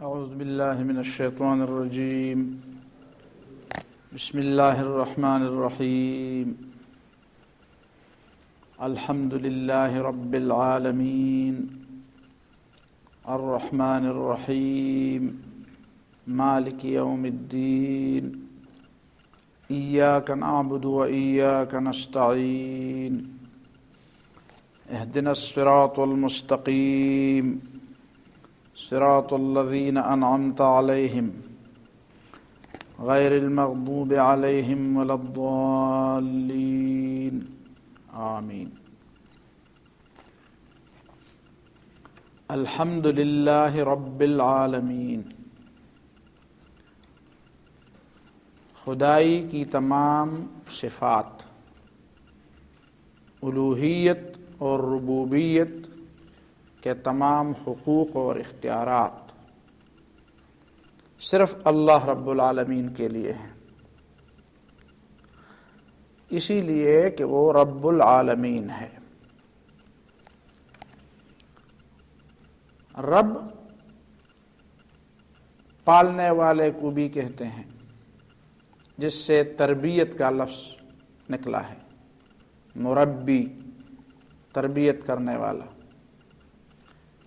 اعوذ باللہ من الشیطان الرجیم بسم اللہ الرحمن الرحیم الحمد للہ رب العالمین الرحمن الرحیم مالک یوم الدین ایاک نعبد و ایاک نستعین اہدنا الصراط المستقیم صراط الذین انعمت علیہم غیر المغضوب علیہم ولا الضالین آمین۔ الحمد للہ رب العالمین، خدائی کی تمام صفات، الوہیت اور ربوبیت کے تمام حقوق اور اختیارات صرف اللہ رب العالمین کے لیے ہیں، اسی لیے کہ وہ رب العالمین ہے۔ رب پالنے والے کو بھی کہتے ہیں، جس سے تربیت کا لفظ نکلا ہے، مربی، تربیت کرنے والا،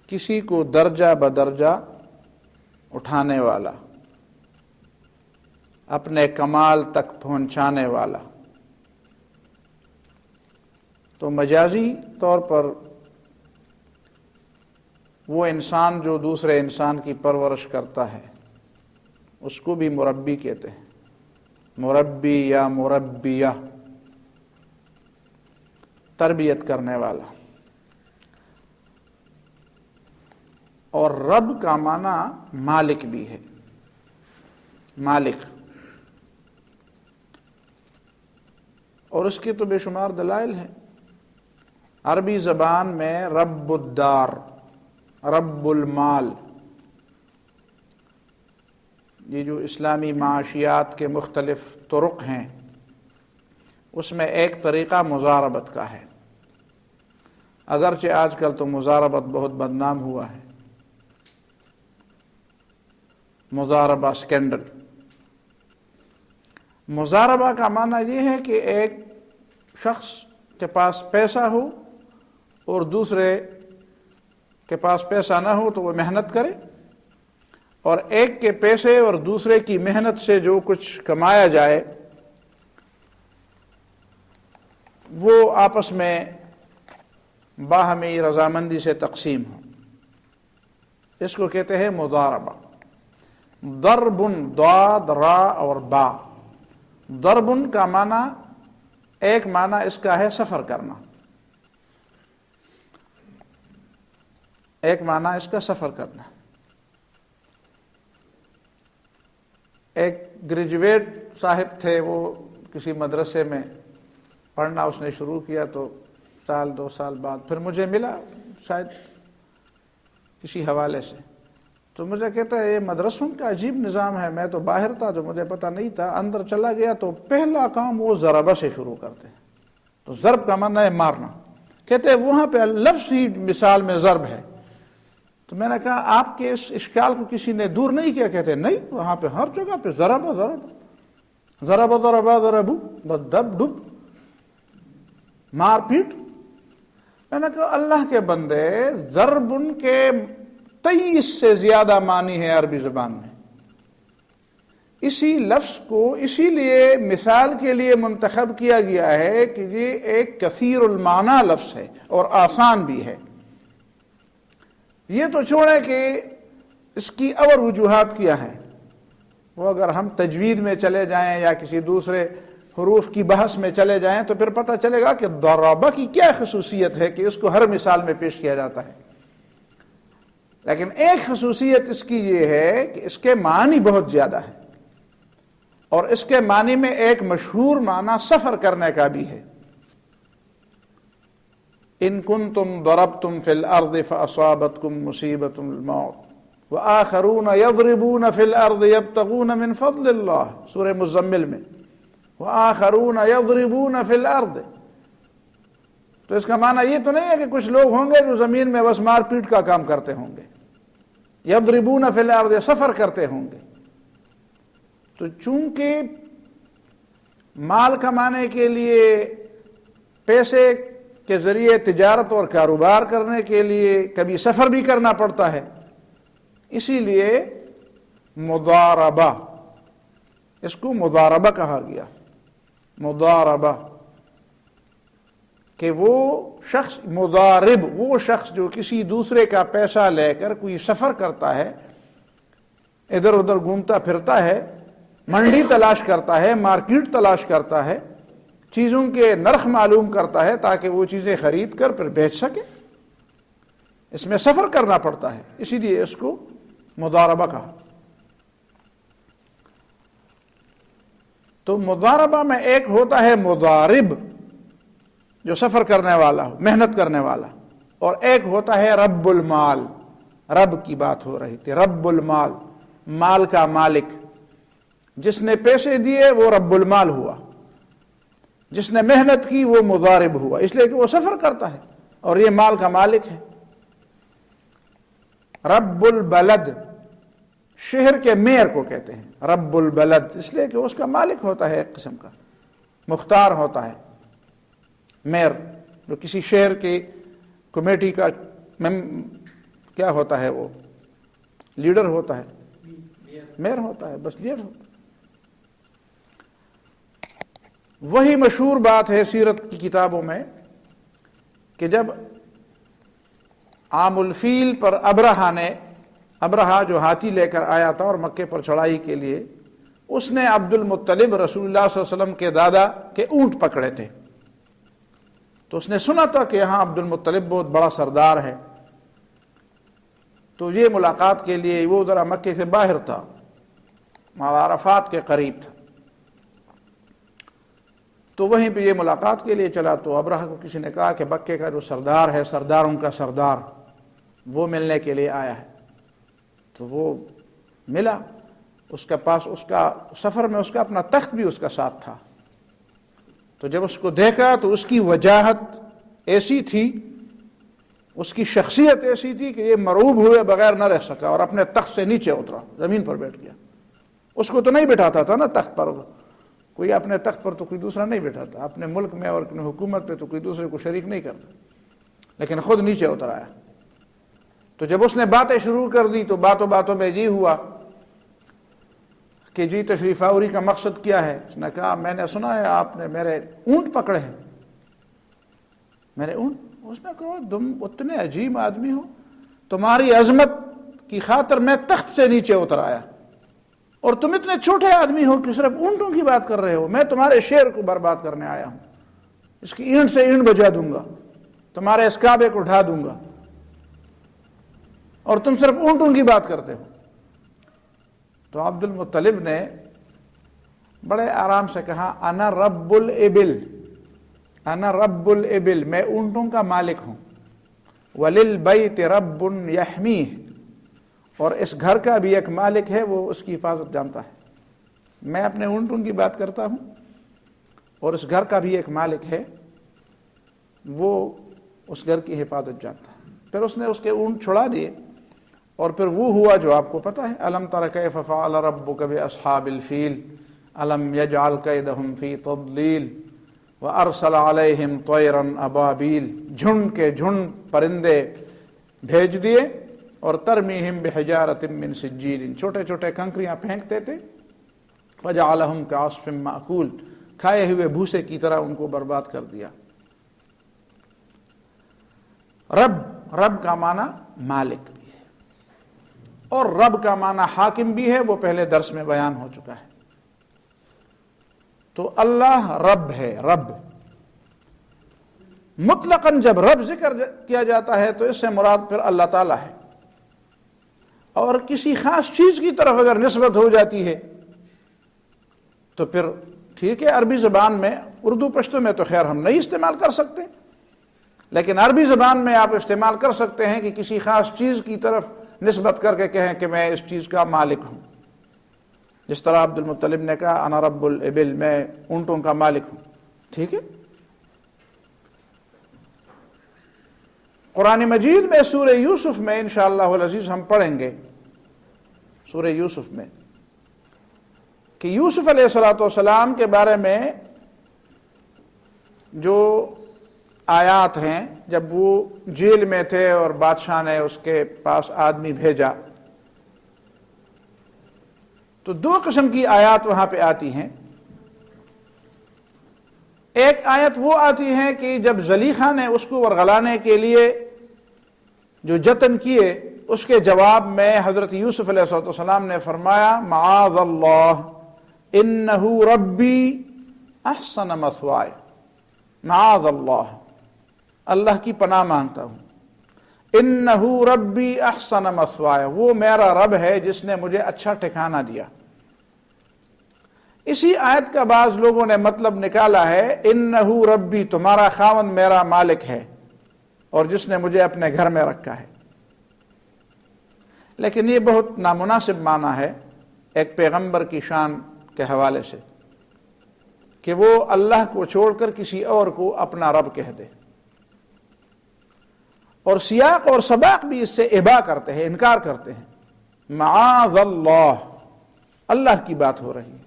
کسی کو درجہ بدرجہ اٹھانے والا، اپنے کمال تک پہنچانے والا۔ تو مجازی طور پر وہ انسان جو دوسرے انسان کی پرورش کرتا ہے اس کو بھی مربی کہتے ہیں، مربی یا مربیہ، تربیت کرنے والا۔ اور رب کا معنی مالک بھی ہے، مالک، اور اس کی تو بے شمار دلائل ہیں۔ عربی زبان میں رب الدار، رب المال، یہ جو اسلامی معاشیات کے مختلف طرق ہیں اس میں ایک طریقہ مضاربت کا ہے، اگرچہ آج کل تو مضاربت بہت بدنام ہوا ہے، مضاربہ سکینڈل۔ مضاربہ کا معنی یہ ہے کہ ایک شخص کے پاس پیسہ ہو اور دوسرے کے پاس پیسہ نہ ہو تو وہ محنت کرے، اور ایک کے پیسے اور دوسرے کی محنت سے جو کچھ کمایا جائے وہ آپس میں باہمی رضامندی سے تقسیم ہو، اس کو کہتے ہیں مضاربہ۔ ضرب، ضاد، را اور با۔ ضرب کا معنی، ایک معنی اس کا ہے سفر کرنا، ایک معنی اس کا سفر کرنا۔ ایک گریجویٹ صاحب تھے، وہ کسی مدرسے میں پڑھنا اس نے شروع کیا، تو سال دو سال بعد پھر مجھے ملا، شاید کسی حوالے سے، تو مجھے کہتا ہے یہ مدرسوں کا عجیب نظام ہے، میں تو باہر تھا تو مجھے پتہ نہیں تھا، اندر چلا گیا تو پہلا کام وہ ضربہ سے شروع کرتے ہیں۔ تو ضرب کا معنی ہے مارنا، کہتے ہیں وہاں پہ لفظ ہی مثال میں ضرب ہے۔ تو میں نے کہا آپ کے اس اشکال کو کسی نے دور نہیں کیا؟ کہتے ہیں نہیں، وہاں پہ ہر جگہ پہ ضرب ضرب، ضرب ضربا ضربو، بس دب ڈب، مار پیٹ۔ میں نے کہا اللہ کے بندے، ضرب ان کے 23 سے زیادہ معنی ہے عربی زبان میں، اسی لفظ کو اسی لیے مثال کے لیے منتخب کیا گیا ہے کہ یہ ایک کثیر المعنی لفظ ہے اور آسان بھی ہے۔ یہ تو چھوڑیں کہ اس کی اور وجوہات کیا ہیں، وہ اگر ہم تجوید میں چلے جائیں یا کسی دوسرے حروف کی بحث میں چلے جائیں تو پھر پتہ چلے گا کہ ضربہ کی کیا خصوصیت ہے کہ اس کو ہر مثال میں پیش کیا جاتا ہے۔ لیکن ایک خصوصیت اس کی یہ ہے کہ اس کے معنی بہت زیادہ ہے، اور اس کے معنی میں ایک مشہور معنی سفر کرنے کا بھی ہے۔ ان کنتم ضربتم فی الارض فاصابتکم مصیبۃ الموت وآخرون یضربون فی الارض یبتغون من فضل اللہ، سورہ مزمل میں، وآخرون یضربون فی الارض۔ تو اس کا معنی یہ تو نہیں ہے کہ کچھ لوگ ہوں گے جو زمین میں بس مار پیٹ کا کام کرتے ہوں گے، یضربون فی الارض، سفر کرتے ہوں گے۔ تو چونکہ مال کمانے کے لیے، پیسے کے ذریعے تجارت اور کاروبار کرنے کے لیے کبھی سفر بھی کرنا پڑتا ہے، اسی لیے مضاربہ، اس کو مضاربہ کہا گیا۔ مضاربہ کہ وہ شخص، مضارب وہ شخص جو کسی دوسرے کا پیسہ لے کر کوئی سفر کرتا ہے، ادھر ادھر گھومتا پھرتا ہے، منڈی تلاش کرتا ہے، مارکیٹ تلاش کرتا ہے، چیزوں کے نرخ معلوم کرتا ہے تاکہ وہ چیزیں خرید کر پھر بیچ سکے، اس میں سفر کرنا پڑتا ہے، اسی لیے اس کو مضاربہ کہا۔ تو مضاربہ میں ایک ہوتا ہے مضارب جو سفر کرنے والا ہو، محنت کرنے والا، اور ایک ہوتا ہے رب المال۔ رب کی بات ہو رہی تھی، رب المال، مال کا مالک۔ جس نے پیسے دیے وہ رب المال ہوا، جس نے محنت کی وہ مضارب ہوا، اس لیے کہ وہ سفر کرتا ہے اور یہ مال کا مالک ہے۔ رب البلد، شہر کے میئر کو کہتے ہیں رب البلد، اس لیے کہ اس کا مالک ہوتا ہے، ایک قسم کا مختار ہوتا ہے۔ میئر جو کسی شہر کی کمیٹی کا کیا ہوتا ہے، وہ لیڈر ہوتا ہے، میئر ہوتا ہے، بس لیڈر ہوتا ہے۔ وہی مشہور بات ہے سیرت کی کتابوں میں کہ جب عام الفیل پر ابرہا جو ہاتھی لے کر آیا تھا اور مکے پر چڑھائی کے لیے، اس نے عبد المطلب رسول اللہ صلی اللہ علیہ وسلم کے دادا کے اونٹ پکڑے تھے، تو اس نے سنا تھا کہ یہاں عبد المطلب بہت بڑا سردار ہے، تو یہ ملاقات کے لیے وہ ذرا مکے سے باہر تھا، عرفات کے قریب تھا، تو وہیں پہ یہ ملاقات کے لیے چلا۔ تو ابرہہ کو کسی نے کہا کہ مکے کا جو سردار ہے، سرداروں کا سردار، وہ ملنے کے لیے آیا ہے۔ تو وہ ملا، اس کے پاس، اس کا سفر میں اس کا اپنا تخت بھی اس کا ساتھ تھا۔ تو جب اس کو دیکھا تو اس کی وجاہت ایسی تھی، اس کی شخصیت ایسی تھی کہ یہ مرعوب ہوئے بغیر نہ رہ سکا اور اپنے تخت سے نیچے اترا، زمین پر بیٹھ گیا۔ اس کو تو نہیں بٹھاتا تھا نا تخت پر، کوئی اپنے تخت پر تو کوئی دوسرا نہیں بٹھاتا، اپنے ملک میں اور اپنے حکومت پہ تو کوئی دوسرے کو شریک نہیں کرتا، لیکن خود نیچے اتر آیا۔ تو جب اس نے باتیں شروع کر دی تو باتوں میں یہ ہوا کہ جی تشریف آوری کا مقصد کیا ہے؟ اس نے کہا میں نے سنا ہے آپ نے میرے اونٹ پکڑے ہیں۔ میرے اونٹ؟ اس نے کہا تم اتنے عجیب آدمی ہو، تمہاری عظمت کی خاطر میں تخت سے نیچے اتر آیا، اور تم اتنے چھوٹے آدمی ہو کہ صرف اونٹوں کی بات کر رہے ہو۔ میں تمہارے شہر کو برباد کرنے آیا ہوں، اس کی اینٹ سے اینٹ بجا دوں گا، تمہارے اس کعبے کو ڈھا دوں گا، اور تم صرف اونٹوں کی بات کرتے ہو۔ تو عبد المطلب نے بڑے آرام سے کہا انا رب الابل، انا رب الابل، میں اونٹوں کا مالک ہوں، وللبیت رب یحمیہ، اور اس گھر کا بھی ایک مالک ہے، وہ اس کی حفاظت جانتا ہے۔ میں اپنے اونٹوں کی بات کرتا ہوں اور اس گھر کا بھی ایک مالک ہے، وہ اس گھر کی حفاظت جانتا ہے۔ پھر اس نے اس کے اونٹ چھڑا دیے، اور پھر وہ ہوا جو آپ کو پتہ ہے، الم تر کیف فعل ربک باصحاب الفیل الم یجعل کیدہم فی تضلیل وارسل علیہم طیرا ابابیل، جھنڈ کے جھنڈ پرندے بھیج دیے، اور ترمیہم بحجارۃ من سجیل، چھوٹے چھوٹے کنکریاں پھینکتے تھے، وجعلہم کعصف مأکول، کھائے ہوئے بھوسے کی طرح ان کو برباد کر دیا۔ رب کا معنی مالک بھی ہے، اور رب کا معنی حاکم بھی ہے، وہ پہلے درس میں بیان ہو چکا ہے۔ تو اللہ رب ہے، رب مطلقاً جب رب ذکر کیا جاتا ہے تو اس سے مراد پھر اللہ تعالیٰ ہے، اور کسی خاص چیز کی طرف اگر نسبت ہو جاتی ہے تو پھر ٹھیک ہے، عربی زبان میں، اردو پشتو میں تو خیر ہم نہیں استعمال کر سکتے، لیکن عربی زبان میں آپ استعمال کر سکتے ہیں کہ کسی خاص چیز کی طرف نسبت کر کے کہیں کہ میں اس چیز کا مالک ہوں، جس طرح عبد المطلب نے کہا انا رب الابل، میں اونٹوں کا مالک ہوں، ٹھیک ہے۔ قرآن مجید میں سورہ یوسف میں انشاءاللہ العزیز ہم پڑھیں گے سورہ یوسف میں کہ یوسف علیہ السلام کے بارے میں جو آیات ہیں، جب وہ جیل میں تھے اور بادشاہ نے اس کے پاس آدمی بھیجا، تو دو قسم کی آیات وہاں پہ آتی ہیں۔ ایک آیت وہ آتی ہے کہ جب زلیخا نے اس کو ورغلانے کے لیے جو جتن کیے، اس کے جواب میں حضرت یوسف علیہ السلام نے فرمایا معاذ اللہ انہ ربی احسن مثوائے، معاذ اللہ، اللہ کی پناہ مانگتا ہوں، انہ ربی احسن مثوائے، وہ میرا رب ہے جس نے مجھے اچھا ٹھکانہ دیا۔ اسی آیت کا بعض لوگوں نے مطلب نکالا ہے انہ ربی، تمہارا خاوند میرا مالک ہے اور جس نے مجھے اپنے گھر میں رکھا ہے، لیکن یہ بہت نامناسب معنی ہے ایک پیغمبر کی شان کے حوالے سے کہ وہ اللہ کو چھوڑ کر کسی اور کو اپنا رب کہہ دے، اور سیاق اور سباق بھی اس سے ابا کرتے ہیں، انکار کرتے ہیں۔ معاذ اللہ، اللہ کی بات ہو رہی ہے،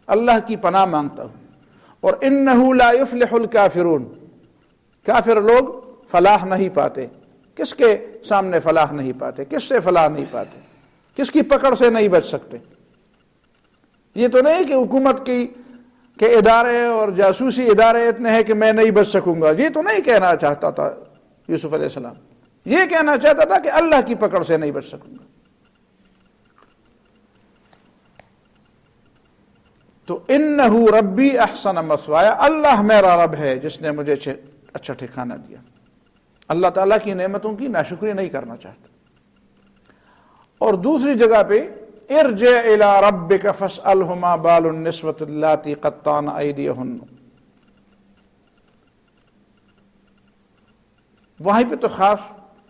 اللہ کی پناہ مانگتا ہوں، اور انہ لا یفلح الکافرون، کافر لوگ فلاح نہیں پاتے۔ کس کے سامنے فلاح نہیں پاتے؟ کس سے فلاح نہیں پاتے؟ کس کی پکڑ سے نہیں بچ سکتے؟ یہ تو نہیں کہ حکومت کے ادارے اور جاسوسی ادارے اتنے ہیں کہ میں نہیں بچ سکوں گا، یہ تو نہیں کہنا چاہتا تھا یوسف علیہ السلام، یہ کہنا چاہتا تھا کہ اللہ کی پکڑ سے نہیں بچ سکوں گا۔ تو انہ ربی احسن مثوائے، اللہ میرا رب ہے جس نے مجھے اچھا ٹھکانہ دیا۔ اللہ تعالیٰ کی نعمتوں کی ناشکری نہیں کرنا چاہتا۔ اور دوسری جگہ پہ ارجع الی ربک فاسألہ ما بال النسوۃ اللاتی قطعن ایدیہن، وہیں پہ تو خاص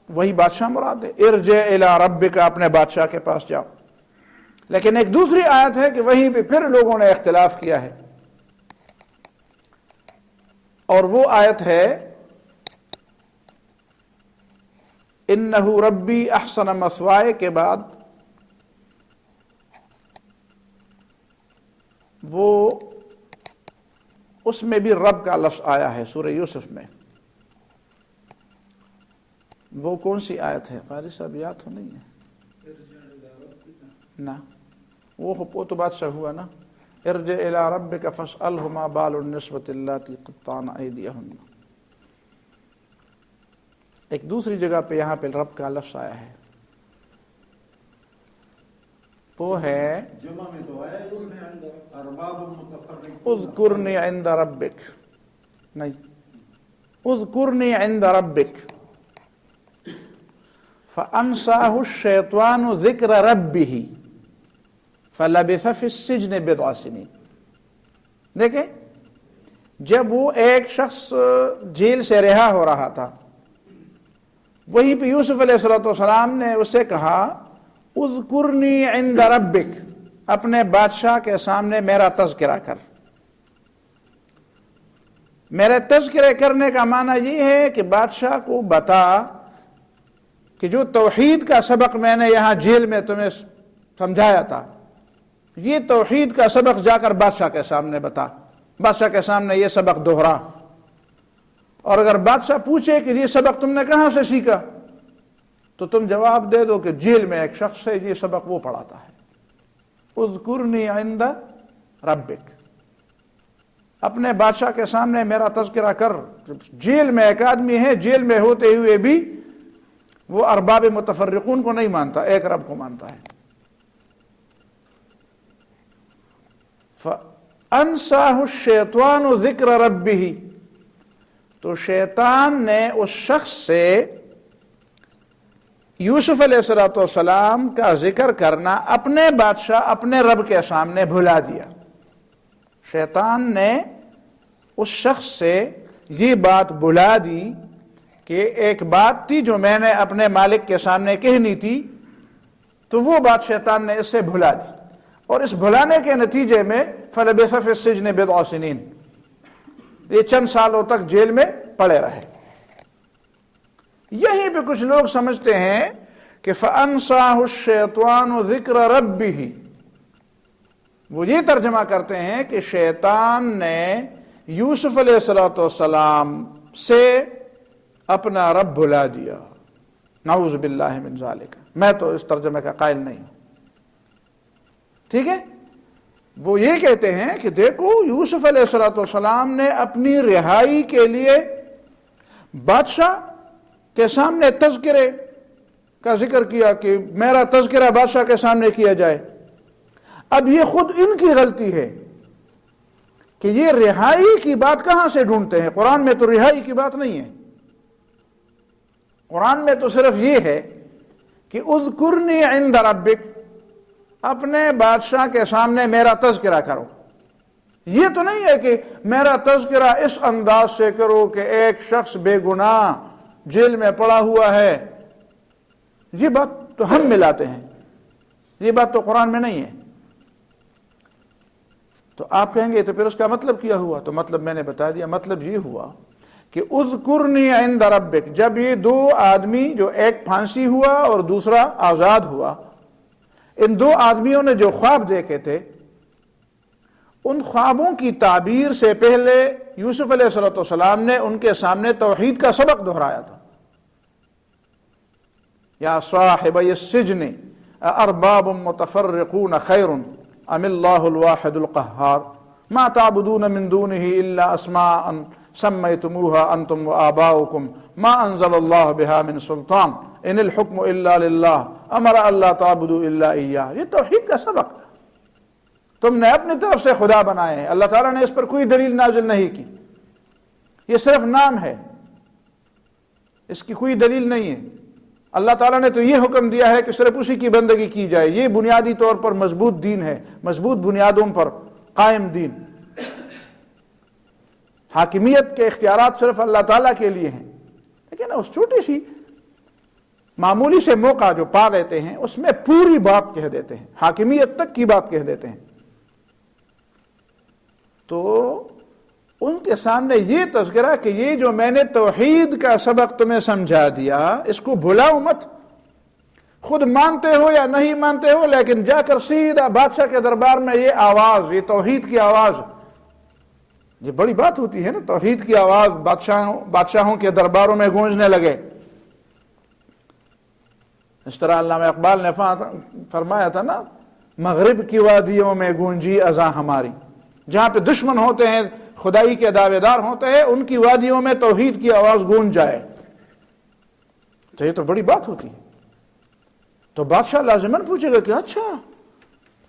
وہی بادشاہ مراد ہے، ارجع الی ربک، اپنے بادشاہ کے پاس جاؤ۔ لیکن ایک دوسری آیت ہے کہ وہیں پہ پھر لوگوں نے اختلاف کیا ہے، اور وہ آیت ہے انہ ربی احسن مثوائے کے بعد وہ اس میں بھی رب کا لفظ آیا ہے سورہ یوسف میں۔ وہ کون سی آیت ہے قاری صاحب؟ یاد تو نہیں ہے نا، وہ تو بادشاہ ہوا نا، ارجع الی ربک فاسألہ ما بال النسوۃ اللاتی قطعن ایدیہن۔ ایک دوسری جگہ پہ یہاں پہ رب کا لفظ آیا ہے، وہ ہے جمع میں تو آیا اذکرنی عند ربک، نہیں، اذکرنی عند ربک فانساہ الشیطان ذکر ربہ فلبث فی السجن بضع سنین۔ دیکھیں، جب وہ ایک شخص جیل سے رہا ہو رہا تھا، وہیں پہ یوسف علیہ السلام نے اسے کہا اذکرنی عند ربک، اپنے بادشاہ کے سامنے میرا تذکرہ کر۔ میرے تذکرے کرنے کا معنی یہ ہے کہ بادشاہ کو بتا کہ جو توحید کا سبق میں نے یہاں جیل میں تمہیں سمجھایا تھا، یہ توحید کا سبق جا کر بادشاہ کے سامنے بتا، بادشاہ کے سامنے یہ سبق دوہرا۔ اور اگر بادشاہ پوچھے کہ یہ سبق تم نے کہاں سے سیکھا، تو تم جواب دے دو کہ جیل میں ایک شخص سے یہ سبق وہ پڑھاتا ہے۔ اذکرنی عند ربک، اپنے بادشاہ کے سامنے میرا تذکرہ کر۔ جیل میں ایک آدمی ہے، جیل میں ہوتے ہوئے بھی وہ ارباب متفرقون کو نہیں مانتا، ایک رب کو مانتا ہے۔ فَأَنْسَاهُ الشَّيْطَانُ ذِكْرَ رَبِّهِ، تو شیطان نے اس شخص سے یوسف علیہ السلام کا ذکر کرنا اپنے بادشاہ، اپنے رب کے سامنے بھلا دیا۔ شیطان نے اس شخص سے یہ بات بھلا دی کہ ایک بات تھی جو میں نے اپنے مالک کے سامنے کہنی تھی، تو وہ بات شیطان نے اس سے بھلا دی، اور اس بھلانے کے نتیجے میں فلبث فی السجن بضع سنین، یہ چند سالوں تک جیل میں پڑے رہے۔ یہیں پہ کچھ لوگ سمجھتے ہیں کہ فَأَنْسَاهُ الشَّيْطَانُ ذِكْرَ رَبِّهِ، وہ یہ ترجمہ کرتے ہیں کہ شیطان نے یوسف علیہ السلام سے اپنا رب بھلا دیا۔ نعوذ باللہ من ذالک، میں تو اس ترجمے کا قائل نہیں ہوں، ٹھیک ہے۔ وہ یہ کہتے ہیں کہ دیکھو یوسف علیہ السلام نے اپنی رہائی کے لیے بادشاہ کے سامنے تذکرے کا ذکر کیا کہ میرا تذکرہ بادشاہ کے سامنے کیا جائے۔ اب یہ خود ان کی غلطی ہے کہ یہ رہائی کی بات کہاں سے ڈھونڈتے ہیں؟ قرآن میں تو رہائی کی بات نہیں ہے، قرآن میں تو صرف یہ ہے کہ اذکرنی عند ربک، اپنے بادشاہ کے سامنے میرا تذکرہ کرو۔ یہ تو نہیں ہے کہ میرا تذکرہ اس انداز سے کرو کہ ایک شخص بے گناہ جیل میں پڑا ہوا ہے، یہ بات تو ہم ملاتے ہیں، یہ بات تو قرآن میں نہیں ہے۔ تو آپ کہیں گے تو پھر اس کا مطلب کیا ہوا؟ تو مطلب میں نے بتا دیا، مطلب یہ ہوا کہ اذکرنی عند ربک، جب یہ دو آدمی، جو ایک پھانسی ہوا اور دوسرا آزاد ہوا، ان دو آدمیوں نے جو خواب دیکھے تھے، ان خوابوں کی تعبیر سے پہلے یوسف علیہ السلام نے ان کے سامنے توحید کا سبق دہرایا تھا۔ یا صاحبی السجن ارباب متفرقون خیر ام اللہ الواحد القہار ما تعبدون من دونه الا اسماء سمیتموها انتم وآباؤکم ما انزل اللہ بها من سلطان ان الحکم الا للہ امر اللہ تعبدوا الا ایاہ۔ یہ توحید کا سبق، تم نے اپنی طرف سے خدا بنائے ہیں، اللہ تعالیٰ نے اس پر کوئی دلیل نازل نہیں کی، یہ صرف نام ہے، اس کی کوئی دلیل نہیں ہے۔ اللہ تعالیٰ نے تو یہ حکم دیا ہے کہ صرف اسی کی بندگی کی جائے، یہ بنیادی طور پر مضبوط دین ہے، مضبوط بنیادوں پر قائم دین۔ حاکمیت کے اختیارات صرف اللہ تعالیٰ کے لیے ہیں، لیکن اس چھوٹی سی معمولی سے موقع جو پا لیتے ہیں اس میں پوری بات کہہ دیتے ہیں، حاکمیت تک کی بات کہہ دیتے ہیں۔ تو ان کے سامنے یہ تذکرہ کہ یہ جو میں نے توحید کا سبق تمہیں سمجھا دیا، اس کو بھلاؤ مت، خود مانتے ہو یا نہیں مانتے ہو، لیکن جا کر سیدھا بادشاہ کے دربار میں یہ آواز، یہ توحید کی آواز، یہ بڑی بات ہوتی ہے نا، توحید کی آواز بادشاہوں کے درباروں میں گونجنے لگے۔ اس طرح علامہ اقبال نے فرمایا تھا نا، مغرب کی وادیوں میں گونجی اذاں ہماری، جہاں پہ دشمن ہوتے ہیں، خدائی کے دعوے دار ہوتے ہیں، ان کی وادیوں میں توحید کی آواز گونج جائے، تو یہ تو بڑی بات ہوتی ہے۔ تو بادشاہ لازماً پوچھے گا کہ اچھا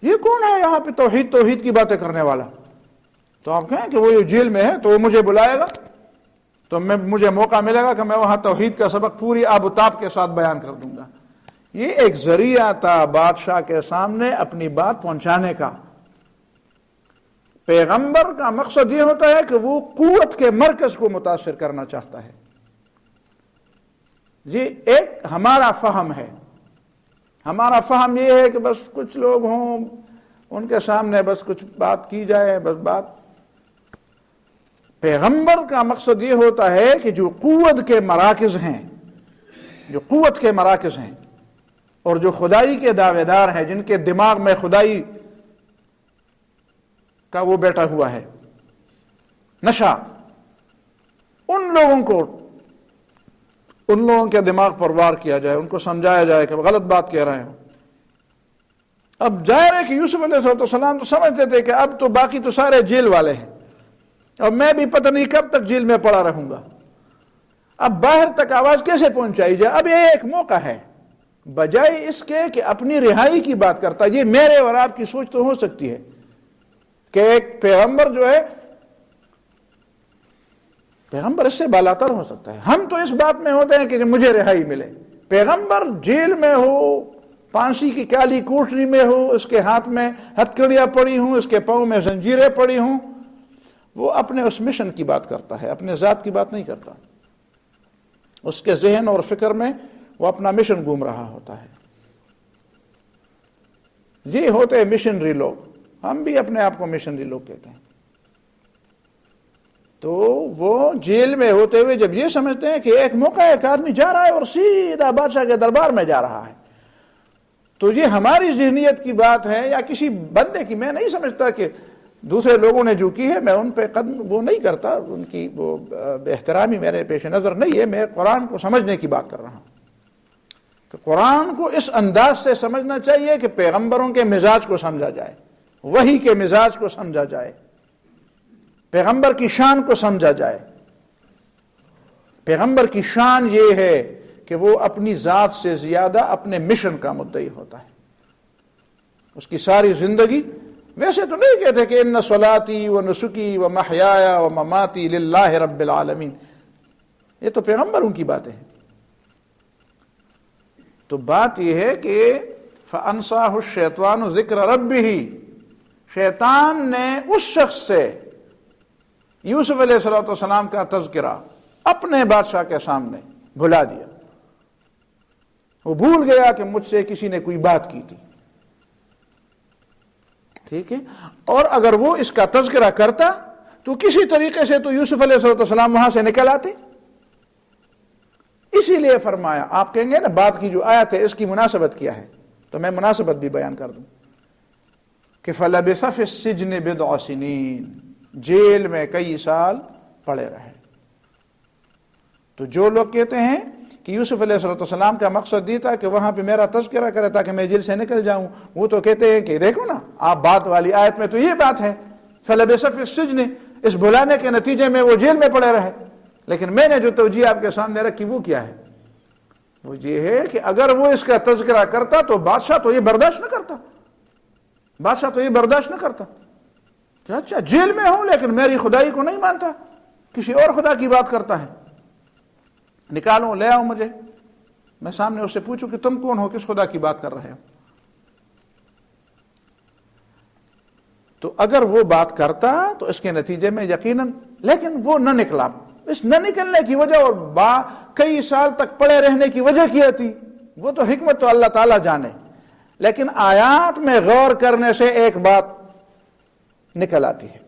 یہ کون ہے یہاں پہ توحید کی باتیں کرنے والا؟ تو آپ کہیں کہ وہ یہ جیل میں ہے، تو وہ مجھے بلائے گا تو مجھے موقع ملے گا کہ میں وہاں توحید کا سبق پوری آب و تاب کے ساتھ بیان کر دوں گا۔ یہ ایک ذریعہ تھا بادشاہ کے سامنے اپنی بات پہنچانے کا۔ پیغمبر کا مقصد یہ ہوتا ہے کہ وہ قوت کے مرکز کو متاثر کرنا چاہتا ہے۔ یہ ایک ہمارا فہم ہے، ہمارا فہم یہ ہے کہ بس کچھ لوگ ہوں، ان کے سامنے بس کچھ بات کی جائے، بس بات۔ پیغمبر کا مقصد یہ ہوتا ہے کہ جو قوت کے مراکز ہیں، جو قوت کے مراکز ہیں اور جو خدائی کے دعوے دار ہیں، جن کے دماغ میں خدائی کا وہ بیٹھا ہوا ہے نشہ، ان لوگوں کے دماغ پر وار کیا جائے، ان کو سمجھایا جائے کہ غلط بات کہہ رہے ہوں۔ اب ظاہر ہے کہ یوسف علیہ السلام تو سمجھتے تھے کہ اب تو باقی تو سارے جیل والے ہیں، اور میں بھی پتہ نہیں کب تک جیل میں پڑا رہوں گا، اب باہر تک آواز کیسے پہنچائی جائے؟ اب یہ ایک موقع ہے، بجائے اس کے کہ اپنی رہائی کی بات کرتا۔ یہ میرے اور آپ کی سوچ تو ہو سکتی ہے کہ ایک پیغمبر جو ہے، پیغمبر اس سے بالاتر ہو سکتا ہے۔ ہم تو اس بات میں ہوتے ہیں کہ مجھے رہائی ملے، پیغمبر جیل میں ہو، پھانسی کی کالی کوٹری میں ہو، اس کے ہاتھ میں ہتھکڑیاں پڑی ہوں، اس کے پاؤں میں زنجیریں پڑی ہوں، وہ اپنے اس مشن کی بات کرتا ہے، اپنے ذات کی بات نہیں کرتا۔ اس کے ذہن اور فکر میں وہ اپنا مشن گھوم رہا ہوتا ہے۔ یہ ہوتے ہیں مشنری لوگ، ہم بھی اپنے آپ کو مشنری لوگ کہتے ہیں۔ تو وہ جیل میں ہوتے ہوئے جب یہ سمجھتے ہیں کہ ایک موقع ایک آدمی جا رہا ہے اور سیدھا بادشاہ کے دربار میں جا رہا ہے، تو یہ ہماری ذہنیت کی بات ہے یا کسی بندے کی. میں نہیں سمجھتا کہ دوسرے لوگوں نے جو کی ہے میں ان پہ قدم وہ نہیں کرتا, ان کی وہ بے احترامی میرے پیش نظر نہیں ہے. میں قرآن کو سمجھنے کی بات کر رہا ہوں کہ قرآن کو اس انداز سے سمجھنا چاہیے کہ پیغمبروں کے مزاج کو سمجھا جائے, وحی کے مزاج کو سمجھا جائے, پیغمبر کی شان کو سمجھا جائے. پیغمبر کی شان یہ ہے کہ وہ اپنی ذات سے زیادہ اپنے مشن کا مدعی ہوتا ہے. اس کی ساری زندگی, ویسے تو نہیں کہتے کہ ان صلاتی و نسکی و محیایا و مماتی للہ رب العالمین, یہ تو پیغمبروں کی باتیں ہیں. تو بات یہ ہے کہ فَأَنْسَاهُ الشَّيْطَانُ ذِكْرَ رَبِّهِ, شیطان نے اس شخص سے یوسف علیہ السلام کا تذکرہ اپنے بادشاہ کے سامنے بھلا دیا. وہ بھول گیا کہ مجھ سے کسی نے کوئی بات کی تھی. ٹھیک ہے, اور اگر وہ اس کا تذکرہ کرتا تو کسی طریقے سے تو یوسف علیہ السلام وہاں سے نکل آتے. اسی لیے فرمایا, آپ کہیں گے نا بات کی جو آیت ہے اس کی مناسبت کیا ہے, تو میں مناسبت بھی بیان کر دوں کہ فَلَبِثَ فِي السِّجْنِ بِضْعَ سِنِينَ, جیل میں کئی سال پڑے رہے. تو جو لوگ کہتے ہیں کہ یوسف علیہ السلام کا مقصد یہ تھا کہ وہاں پہ میرا تذکرہ کرے تاکہ میں جیل سے نکل جاؤں, وہ تو کہتے ہیں کہ دیکھو نا آپ بات والی آیت میں تو یہ بات ہے فَلَبِثَ فِي السِّجْنِ, اس بھلانے کے نتیجے میں وہ جیل میں پڑے رہے. لیکن میں نے جو توجیہ آپ کے سامنے رکھی وہ کیا ہے, وہ یہ ہے کہ اگر وہ اس کا تذکرہ کرتا تو بادشاہ تو یہ برداشت نہ کرتا. بادشاہ تو یہ برداشت نہ کرتا کہ اچھا جیل میں ہوں لیکن میری خدائی کو نہیں مانتا, کسی اور خدا کی بات کرتا ہے, نکالو لے آؤ مجھے, میں سامنے اس سے پوچھوں کہ تم کون ہو, کس خدا کی بات کر رہے ہو. تو اگر وہ بات کرتا تو اس کے نتیجے میں یقیناً, لیکن وہ نہ نکلا. اس نہ نکلنے کی وجہ اور کئی سال تک پڑے رہنے کی وجہ کیا تھی وہ تو حکمت تو اللہ تعالیٰ جانے. لیکن آیات میں غور کرنے سے ایک بات نکل آتی ہے.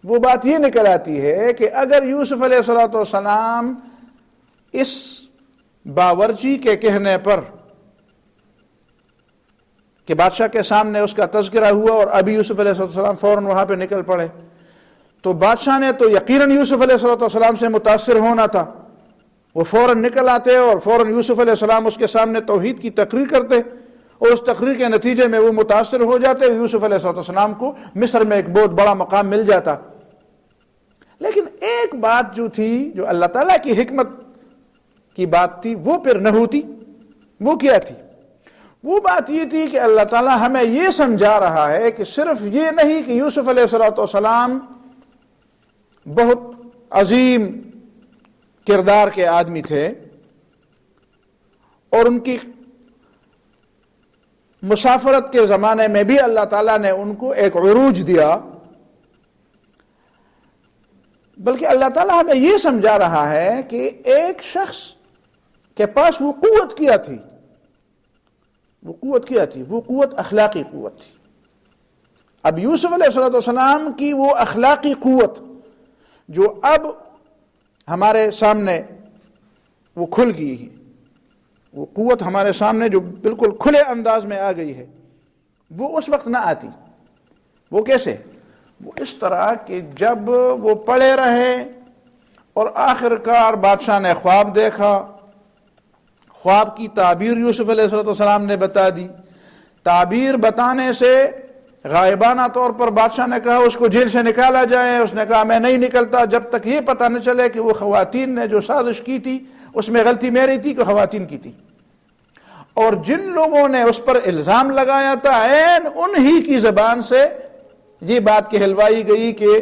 وہ بات یہ نکل آتی ہے کہ اگر یوسف علیہ السلام اس باورچی کے کہنے پر کہ بادشاہ کے سامنے اس کا تذکرہ ہوا اور ابھی یوسف علیہ السلام فوراً وہاں پہ نکل پڑے, تو بادشاہ نے تو یقیناً یوسف علیہ السلام سے متاثر ہونا تھا. وہ فوراً نکل آتے اور فوراً یوسف علیہ السلام اس کے سامنے توحید کی تقریر کرتے اور اس تقریر کے نتیجے میں وہ متاثر ہو جاتے. یوسف علیہ السلام کو مصر میں ایک بہت بڑا مقام مل جاتا. لیکن ایک بات جو تھی, جو اللہ تعالیٰ کی حکمت کی بات تھی, وہ پھر نہ ہوتی. وہ کیا تھی؟ وہ بات یہ تھی کہ اللہ تعالیٰ ہمیں یہ سمجھا رہا ہے کہ صرف یہ نہیں کہ یوسف علیہ السلام بہت عظیم کردار کے آدمی تھے اور ان کی مسافرت کے زمانے میں بھی اللہ تعالیٰ نے ان کو ایک عروج دیا, بلکہ اللہ تعالیٰ ہمیں یہ سمجھا رہا ہے کہ ایک شخص کے پاس وہ قوت کیا تھی, وہ قوت اخلاقی قوت تھی. اب یوسف علیہ السلام کی وہ اخلاقی قوت جو اب ہمارے سامنے وہ کھل گئی ہے, وہ قوت ہمارے سامنے جو بالکل کھلے انداز میں آ گئی ہے, وہ اس وقت نہ آتی. وہ کیسے؟ وہ اس طرح کہ جب وہ پڑے رہے اور آخر کار بادشاہ نے خواب دیکھا, خواب کی تعبیر یوسف علیہ السلام نے بتا دی. تعبیر بتانے سے غائبانہ طور پر بادشاہ نے کہا اس کو جیل سے نکالا جائے. اس نے کہا میں نہیں نکلتا جب تک یہ پتہ نہ چلے کہ وہ خواتین نے جو سازش کی تھی اس میں غلطی میری تھی کہ خواتین کی تھی. اور جن لوگوں نے اس پر الزام لگایا تھا عین انہی کی زبان سے یہ بات کہلوائی گئی کہ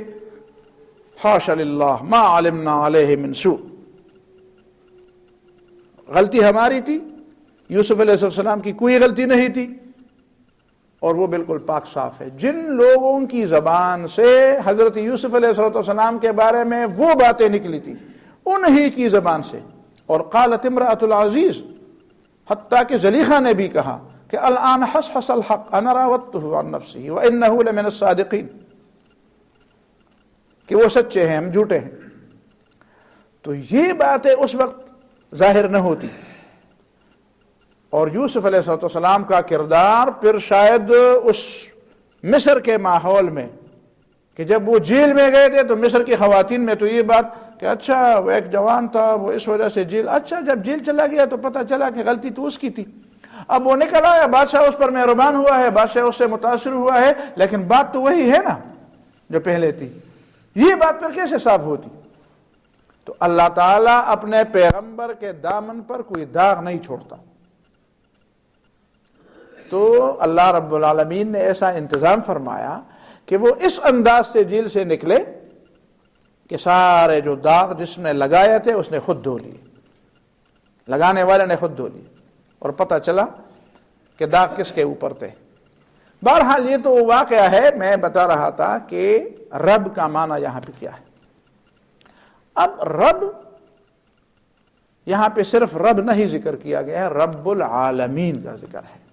حاشا للہ ما علمنا علیہ من سوء, غلطی ہماری تھی, یوسف علیہ السلام کی کوئی غلطی نہیں تھی اور وہ بالکل پاک صاف ہے. جن لوگوں کی زبان سے حضرت یوسف علیہ السلام کے بارے میں وہ باتیں نکلی تھی انہی کی زبان سے. اور قالت امرأۃ العزیز, حتیٰ کہ زلیخا نے بھی کہا کہ الآن حصحص الحق انا راودته عن نفسه وانه لمن الصادقین, کہ وہ سچے ہیں ہم جھوٹے ہیں. تو یہ باتیں اس وقت ظاہر نہ ہوتی, اور یوسف علیہ السلام کا کردار پھر شاید اس مصر کے ماحول میں، کہ جب وہ جیل میں گئے تھے تو مصر کی خواتین میں تو یہ بات کہ اچھا وہ ایک جوان تھا، وہ اس وجہ سے جیل، اچھا جب جیل چلا گیا تو پتہ چلا کہ غلطی تو اس کی تھی، اب وہ نکل آیا، بادشاہ اس پر مہربان ہوا ہے، بادشاہ اس سے متاثر ہوا ہے، لیکن بات تو وہی ہے نا جو پہلے تھی، یہ بات پر کیسے صاف ہوتی؟ تو اللہ تعالیٰ اپنے پیغمبر کے دامن پر کوئی داغ نہیں چھوڑتا. تو اللہ رب العالمین نے ایسا انتظام فرمایا کہ وہ اس انداز سے جیل سے نکلے کہ سارے جو داغ جس نے لگائے تھے اس نے خود دھو لیے، لگانے والے نے خود دھو لیے، اور پتہ چلا کہ داغ کس کے اوپر تھے. بہرحال یہ تو واقعہ ہے، میں بتا رہا تھا کہ رب کا معنی یہاں پہ کیا ہے. اب رب یہاں پہ صرف رب نہیں ذکر کیا گیا ہے، رب العالمین کا ذکر ہے.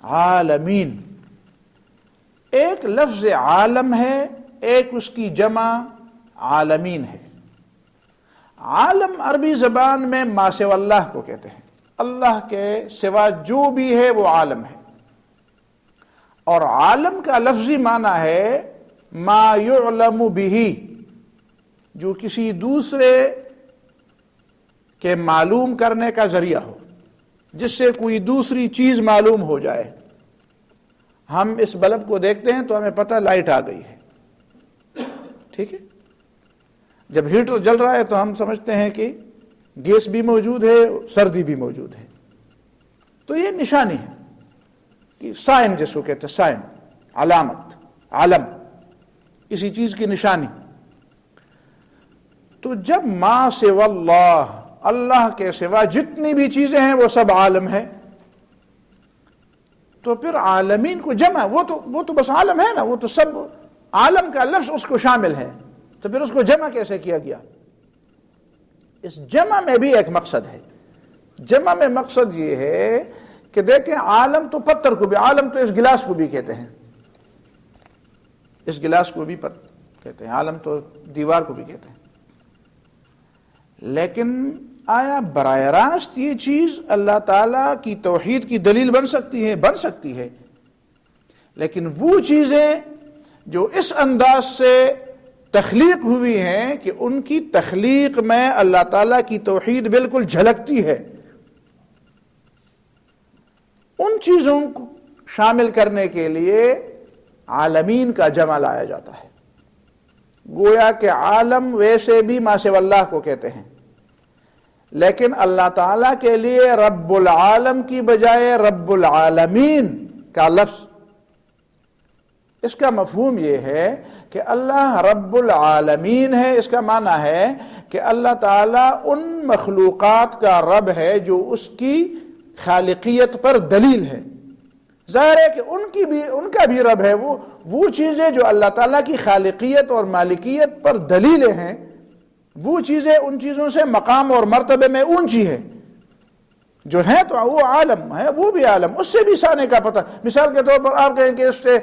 عالمین ایک لفظ عالم ہے، ایک اس کی جمع عالمین ہے. عالم عربی زبان میں ما سوى اللہ کو کہتے ہیں، اللہ کے سوا جو بھی ہے وہ عالم ہے. اور عالم کا لفظی معنی ہے ما يعلم به، جو کسی دوسرے کے معلوم کرنے کا ذریعہ ہو، جس سے کوئی دوسری چیز معلوم ہو جائے. ہم اس بلب کو دیکھتے ہیں تو ہمیں پتہ لائٹ آ گئی ہے، ٹھیک ہے. جب ہیٹر جل رہا ہے تو ہم سمجھتے ہیں کہ گیس بھی موجود ہے، سردی بھی موجود ہے. تو یہ نشانی ہے کہ سائن جس کو کہتے ہیں، سائن، علامت، علم، کسی چیز کی نشانی. تو جب ما سوى اللہ، اللہ کے سوا جتنی بھی چیزیں ہیں وہ سب عالم ہے، تو پھر عالمین کو جمع، وہ تو بس عالم ہے نا، وہ تو سب عالم کا لفظ اس کو شامل ہے، تو پھر اس کو جمع کیسے کیا گیا؟ اس جمع میں بھی ایک مقصد ہے. جمع میں مقصد یہ ہے کہ دیکھیں عالم تو پتھر کو بھی، عالم تو اس گلاس کو بھی کہتے ہیں، اس گلاس کو بھی کہتے ہیں، عالم تو دیوار کو بھی کہتے ہیں. لیکن آیا براہ راست یہ چیز اللہ تعالیٰ کی توحید کی دلیل بن سکتی ہے؟ بن سکتی ہے، لیکن وہ چیزیں جو اس انداز سے تخلیق ہوئی ہیں کہ ان کی تخلیق میں اللہ تعالیٰ کی توحید بالکل جھلکتی ہے، ان چیزوں کو شامل کرنے کے لیے عالمین کا جمع لایا جاتا ہے. گویا کہ عالم ویسے بھی ما سوى اللہ کو کہتے ہیں، لیکن اللہ تعالیٰ کے لیے رب العالم کی بجائے رب العالمین کا لفظ، اس کا مفہوم یہ ہے کہ اللہ رب العالمین ہے. اس کا معنی ہے کہ اللہ تعالیٰ ان مخلوقات کا رب ہے جو اس کی خالقیت پر دلیل ہے. ظاہر ہے کہ ان کا بھی رب ہے، وہ چیزیں جو اللہ تعالیٰ کی خالقیت اور مالکیت پر دلیلیں ہیں، وہ چیزیں ان چیزوں سے مقام اور مرتبے میں اونچی ہے، جو ہیں تو وہ عالم ہے، وہ بھی عالم، اس سے بھی سانے کا پتہ. مثال کے طور پر آپ کہیں کہ اس سے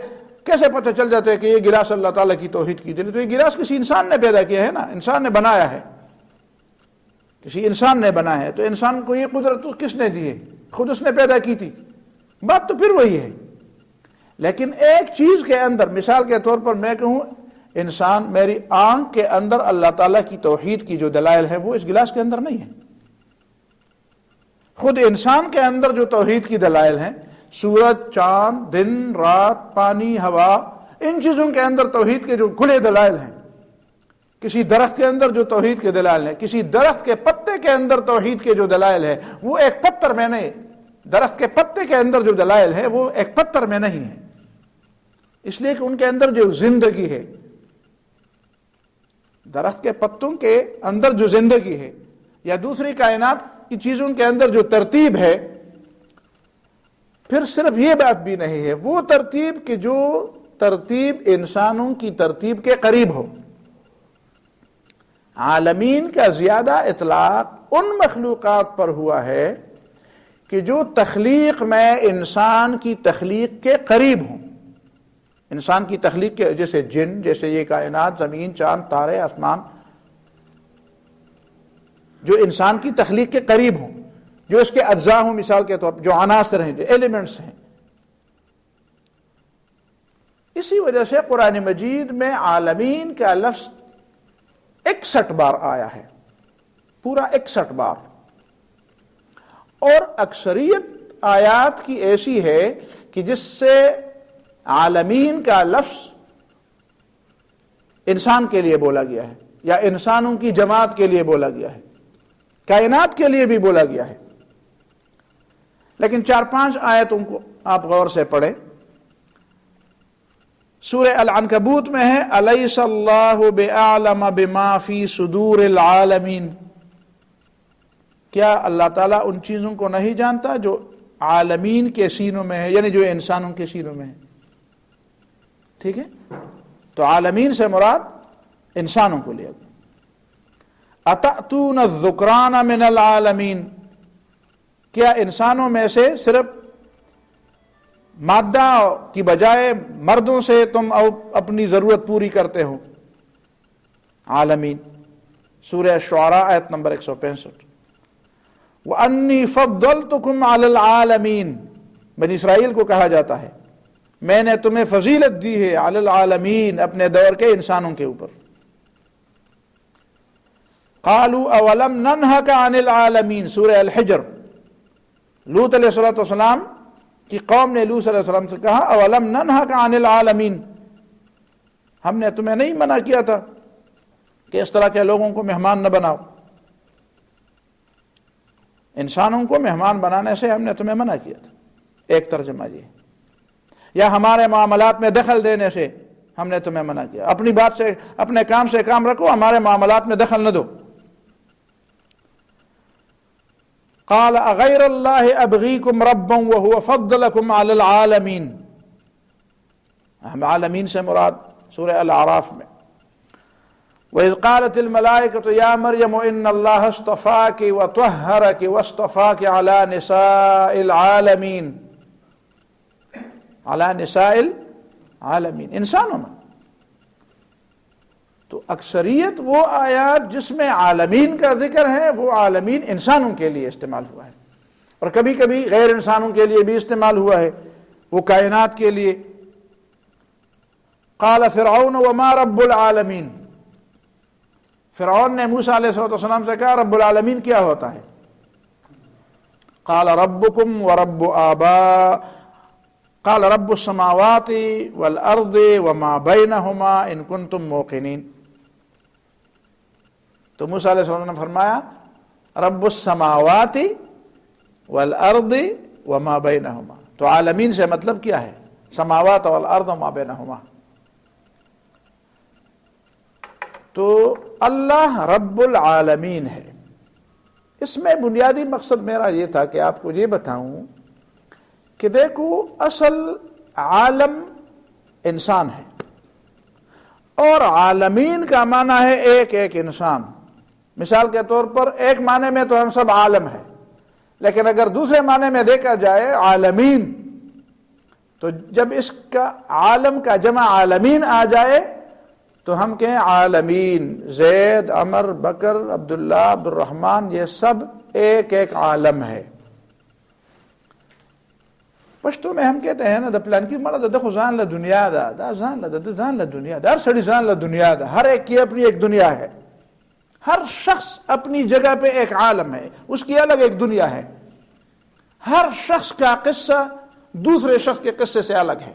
کیسے پتہ چل جاتا ہے کہ یہ گلاس اللہ تعالیٰ کی توحید کی دلیل؟ تو یہ گلاس کسی انسان نے پیدا کیا ہے نا، انسان نے بنایا ہے، کسی انسان نے بنا ہے. تو انسان کو یہ قدرت کس نے دی ہے؟ خود اس نے پیدا کی تھی. بات تو پھر وہی ہے. لیکن ایک چیز کے اندر، مثال کے طور پر میں کہوں انسان، میری آنکھ کے اندر اللہ تعالیٰ کی توحید کی جو دلائل ہے وہ اس گلاس کے اندر نہیں ہے. خود انسان کے اندر جو توحید کی دلائل ہیں، سورج، چاند، دن، رات، پانی، ہوا، ان چیزوں کے اندر توحید کے جو کھلے دلائل ہیں. کسی درخت کے اندر جو توحید کے دلائل ہیں، کسی درخت کے پتے کے اندر توحید کے جو دلائل ہیں، وہ ایک پتھر میں نہیں، درخت کے پتے کے اندر جو دلائل ہے وہ ایک پتھر میں نہیں ہے، اس لیے کہ ان کے اندر جو زندگی ہے، درخت کے پتوں کے اندر جو زندگی ہے، یا دوسری کائنات کی چیزوں کے اندر جو ترتیب ہے، پھر صرف یہ بات بھی نہیں ہے، وہ ترتیب کہ جو ترتیب انسانوں کی ترتیب کے قریب ہو. عالمین کا زیادہ اطلاق ان مخلوقات پر ہوا ہے کہ جو تخلیق میں انسان کی تخلیق کے قریب ہوں. انسان کی تخلیق کے، جیسے جن، جیسے یہ کائنات، زمین، چاند، تارے، آسمان، جو انسان کی تخلیق کے قریب ہوں. جو اس کے اجزاء ہوں، مثال کے طور پر جو عناصر ہیں، جو ایلیمنٹس ہیں. اسی وجہ سے قرآن مجید میں عالمین کا لفظ 61 بار آیا ہے، پورا 61 بار. اور اکثریت آیات کی ایسی ہے کہ جس سے عالمین کا لفظ انسان کے لیے بولا گیا ہے، یا انسانوں کی جماعت کے لیے بولا گیا ہے، کائنات کے لیے بھی بولا گیا ہے. لیکن 4-5 آیتوں کو آپ غور سے پڑھیں. سورہ العنکبوت میں ہے الیس اللہ بأعلم بما فی صدور العالمین، کیا اللہ تعالیٰ ان چیزوں کو نہیں جانتا جو عالمین کے سینوں میں ہے، یعنی جو انسانوں کے سینوں میں ہے. ٹھیک ہے، تو عالمین سے مراد انسانوں کو لیا گیا. اتأتون الذکران من العالمین، کیا انسانوں میں سے صرف مادہ کی بجائے مردوں سے تم اپنی ضرورت پوری کرتے ہو. عالمین، سورہ شعراء آیت نمبر 165. وَأَنِّي فَضَّلْتُكُمْ عَلَى الْعَالَمِينَ، بنی اسرائیل کو کہا جاتا ہے میں نے تمہیں فضیلت دی ہے علی العالمین، اپنے دور کے انسانوں کے اوپر. قالوا اولم ننہک عن العالمین، سورہ الحجر. لوط علیہ السلام کی قوم نے لوط علیہ السلام سے کہا اولم ننہک عن العالمین، ہم نے تمہیں نہیں منع کیا تھا کہ اس طرح کے لوگوں کو مہمان نہ بناؤ. انسانوں کو مہمان بنانے سے ہم نے تمہیں منع کیا تھا، ایک ترجمہ یہ. یا ہمارے معاملات میں دخل دینے سے ہم نے تمہیں منع کیا، اپنی بات سے، اپنے کام سے کام رکھو، ہمارے معاملات میں دخل نہ دو. قال اغیر اللہ ابغیکم ربا وهو فضلکم علی العالمین، عالمین سے مراد سورہ الاعراف میں وَإِذْ قَالَتِ الْمَلَائِكَةُ يَا مَرْيَمُ إِنَّ اللَّهَ اصْطَفَاكِ وَطَهَّرَكِ وَاصْطَفَاكِ عَلَى نِسَاءِ الْعَالَمِينَ، عَلَى نِسَاءِ الْعَالَمِينَ، انسانوں میں. تو اکثریت وہ آیات جس میں عالمین کا ذکر ہے وہ عالمین انسانوں کے لیے استعمال ہوا ہے، اور کبھی کبھی غیر انسانوں کے لیے بھی استعمال ہوا ہے، وہ کائنات کے لیے. قال فرعون وما رب العالمین، فرعون نے موسیٰ علیہ السلام سے کہا رب العالمین کیا ہوتا ہے؟ قال ربکم ورب آباء، قال رب السماوات والارض وما بینہما ان کنتم موقنین. تو موسیٰ علیہ السلام نے فرمایا رب السماوات والارض وما بینہما. تو عالمین سے مطلب کیا ہے؟ سماوات والارض وما بینہما. تو اللہ رب العالمین ہے. اس میں بنیادی مقصد میرا یہ تھا کہ آپ کو یہ بتاؤں کہ دیکھو اصل عالم انسان ہے، اور عالمین کا معنی ہے ایک ایک انسان. مثال کے طور پر ایک معنی میں تو ہم سب عالم ہیں، لیکن اگر دوسرے معنی میں دیکھا جائے عالمین، تو جب اس کا عالم کا جمع عالمین آ جائے تو ہم کہیں عالمین، زید، عمر، بکر، عبداللہ، عبد الرحمن، یہ سب ایک ایک عالم ہے. پشتو میں ہم کہتے ہیں نا دا پلان کی مرد دا خو زان لا دنیا دا، دا زان لا دا زان لا دنیا دا، ہر سڑی زان لا دنیا دا. ہر ایک کی اپنی ایک دنیا ہے، ہر شخص اپنی جگہ پہ ایک عالم ہے، اس کی الگ ایک دنیا ہے. ہر شخص کا قصہ دوسرے شخص کے قصے سے الگ ہے،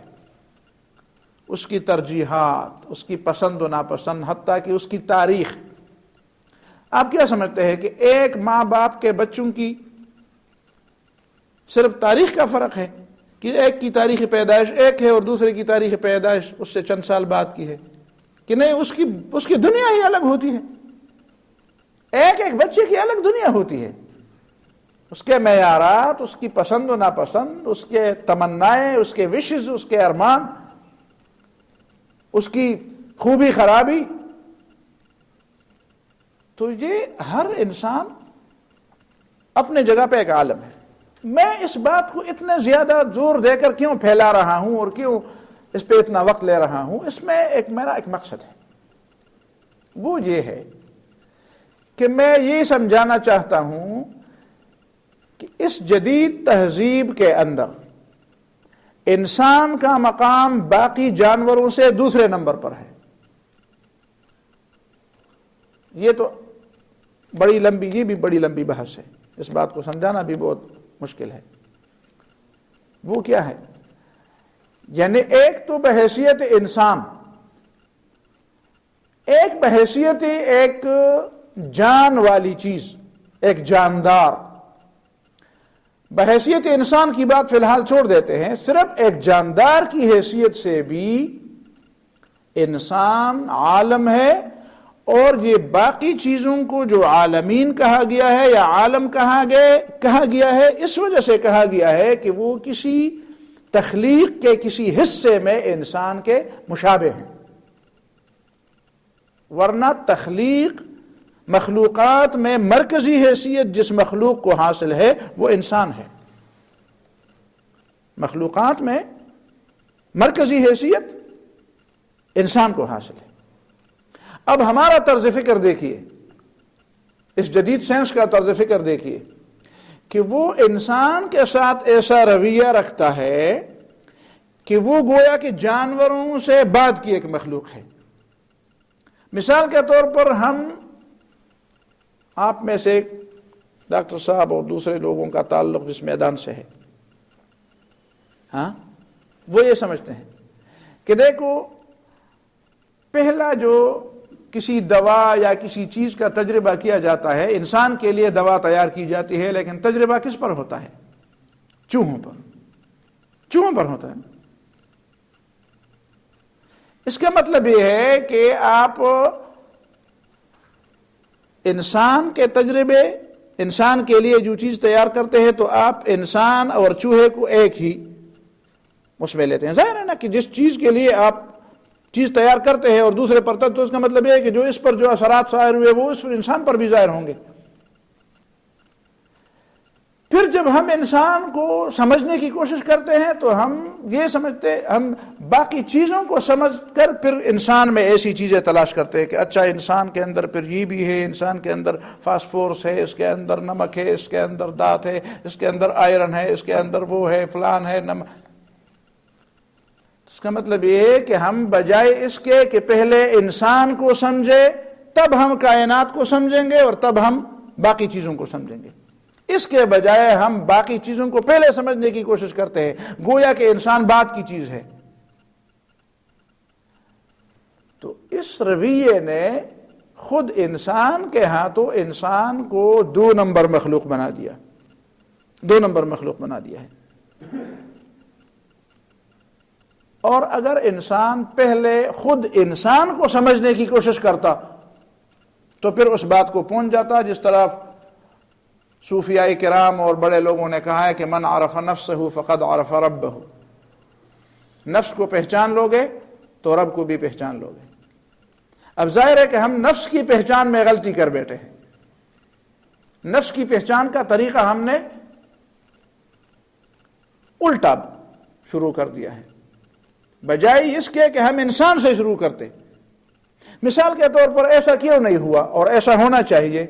اس کی ترجیحات، اس کی پسند و ناپسند، حتیٰ کہ اس کی تاریخ. آپ کیا سمجھتے ہیں کہ ایک ماں باپ کے بچوں کی صرف تاریخ کا فرق ہے، کہ ایک کی تاریخ پیدائش ایک ہے اور دوسرے کی تاریخ پیدائش اس سے چند سال بعد کی ہے؟ کہ نہیں، اس کی دنیا ہی الگ ہوتی ہے. ایک ایک بچے کی الگ دنیا ہوتی ہے، اس کے معیارات، اس کی پسند و ناپسند، اس کے تمنائیں، اس کے وشز، اس کے ارمان، اس کی خوبی خرابی. تو یہ ہر انسان اپنے جگہ پہ ایک عالم ہے. میں اس بات کو اتنے زیادہ زور دے کر کیوں پھیلا رہا ہوں اور کیوں اس پہ اتنا وقت لے رہا ہوں؟ اس میں میرا ایک مقصد ہے، وہ یہ ہے کہ میں یہ سمجھانا چاہتا ہوں کہ اس جدید تہذیب کے اندر انسان کا مقام باقی جانوروں سے دوسرے نمبر پر ہے. یہ تو یہ بھی بڑی لمبی بحث ہے، اس بات کو سمجھانا بھی بہت مشکل ہے. وہ کیا ہے؟ یعنی ایک تو بحیثیت انسان، ایک بحیثیت ایک جان والی چیز، ایک جاندار. بحیثیت انسان کی بات فی الحال چھوڑ دیتے ہیں، صرف ایک جاندار کی حیثیت سے بھی انسان عالم ہے. اور یہ باقی چیزوں کو جو عالمین کہا گیا ہے یا عالم کہا گیا ہے، اس وجہ سے کہا گیا ہے کہ وہ کسی تخلیق کے کسی حصے میں انسان کے مشابہ ہیں. ورنہ تخلیق مخلوقات میں مرکزی حیثیت جس مخلوق کو حاصل ہے وہ انسان ہے. مخلوقات میں مرکزی حیثیت انسان کو حاصل ہے. اب ہمارا طرز فکر دیکھیے، اس جدید سائنس کا طرز فکر دیکھیے کہ وہ انسان کے ساتھ ایسا رویہ رکھتا ہے کہ وہ گویا کہ جانوروں سے بعد کی ایک مخلوق ہے. مثال کے طور پر ہم آپ میں سے ڈاکٹر صاحب اور دوسرے لوگوں کا تعلق جس میدان سے ہے، وہ یہ سمجھتے ہیں کہ دیکھو، پہلا جو کسی دوا یا کسی چیز کا تجربہ کیا جاتا ہے، انسان کے لیے دوا تیار کی جاتی ہے، لیکن تجربہ کس پر ہوتا ہے؟ چوہوں پر ہوتا ہے. اس کا مطلب یہ ہے کہ آپ انسان کے تجربے، انسان کے لیے جو چیز تیار کرتے ہیں تو آپ انسان اور چوہے کو ایک ہی اس میں لیتے ہیں. ظاہر ہے نا کہ جس چیز کے لیے آپ چیز تیار کرتے ہیں اور دوسرے پر تک، تو اس کا مطلب یہ ہے کہ جو اس پر جو اثرات ظاہر ہوئے وہ اس پر انسان پر بھی ظاہر ہوں گے. پھر جب ہم انسان کو سمجھنے کی کوشش کرتے ہیں تو ہم یہ سمجھتے، ہم باقی چیزوں کو سمجھ کر پھر انسان میں ایسی چیزیں تلاش کرتے ہیں کہ اچھا انسان کے اندر پھر یہ بھی ہے، انسان کے اندر فاسفورس ہے، اس کے اندر نمک ہے، اس کے اندر دانت ہے، اس کے اندر آئرن ہے، اس کے اندر وہ ہے، فلان ہے، اس کا مطلب یہ ہے کہ ہم بجائے اس کے کہ پہلے انسان کو سمجھے تب ہم کائنات کو سمجھیں گے اور تب ہم باقی چیزوں کو سمجھیں گے، اس کے بجائے ہم باقی چیزوں کو پہلے سمجھنے کی کوشش کرتے ہیں، گویا کہ انسان بعد کی چیز ہے. تو اس رویے نے خود انسان کے ہاتھوں انسان کو 2 نمبر مخلوق بنا دیا ہے. اور اگر انسان پہلے خود انسان کو سمجھنے کی کوشش کرتا تو پھر اس بات کو پہنچ جاتا جس طرح صوفیاء کرام اور بڑے لوگوں نے کہا ہے کہ من عرف نفسہ فقد عرف ربہ. نفس کو پہچان لوگے تو رب کو بھی پہچان لوگے. اب ظاہر ہے کہ ہم نفس کی پہچان میں غلطی کر بیٹھے ہیں. نفس کی پہچان کا طریقہ ہم نے الٹا شروع کر دیا ہے، بجائے اس کے کہ ہم انسان سے شروع کرتے. مثال کے طور پر ایسا کیوں نہیں ہوا اور ایسا ہونا چاہیے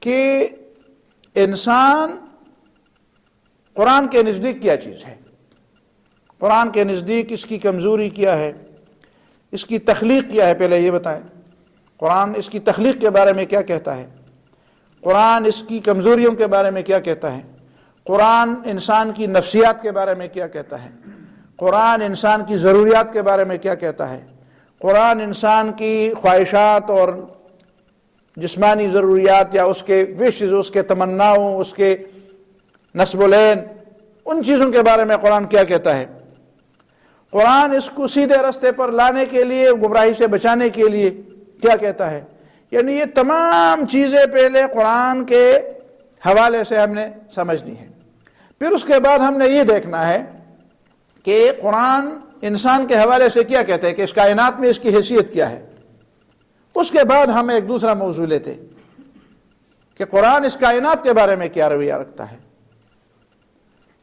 کہ انسان قرآن کے نزدیک کیا چیز ہے؟ قرآن کے نزدیک اس کی کمزوری کیا ہے، اس کی تخلیق کیا ہے؟ پہلے یہ بتائیں، قرآن اس کی تخلیق کے بارے میں کیا کہتا ہے؟ قرآن اس کی کمزوریوں کے بارے میں کیا کہتا ہے؟ قرآن انسان کی نفسیات کے بارے میں کیا کہتا ہے؟ قرآن انسان کی ضروریات کے بارے میں کیا کہتا ہے؟ قرآن انسان کی خواہشات اور جسمانی ضروریات یا اس کے وشز، اس کے تمناؤں، اس کے نصب العین، ان چیزوں کے بارے میں قرآن کیا کہتا ہے؟ قرآن اس کو سیدھے راستے پر لانے کے لیے، گمراہی سے بچانے کے لیے کیا کہتا ہے؟ یعنی یہ تمام چیزیں پہلے قرآن کے حوالے سے ہم نے سمجھنی ہے. پھر اس کے بعد ہم نے یہ دیکھنا ہے کہ قرآن انسان کے حوالے سے کیا کہتا ہے، کہ اس کائنات میں اس کی حیثیت کیا ہے. اس کے بعد ہم ایک دوسرا موضوع لیتے کہ قرآن اس کائنات کے بارے میں کیا رویہ رکھتا ہے.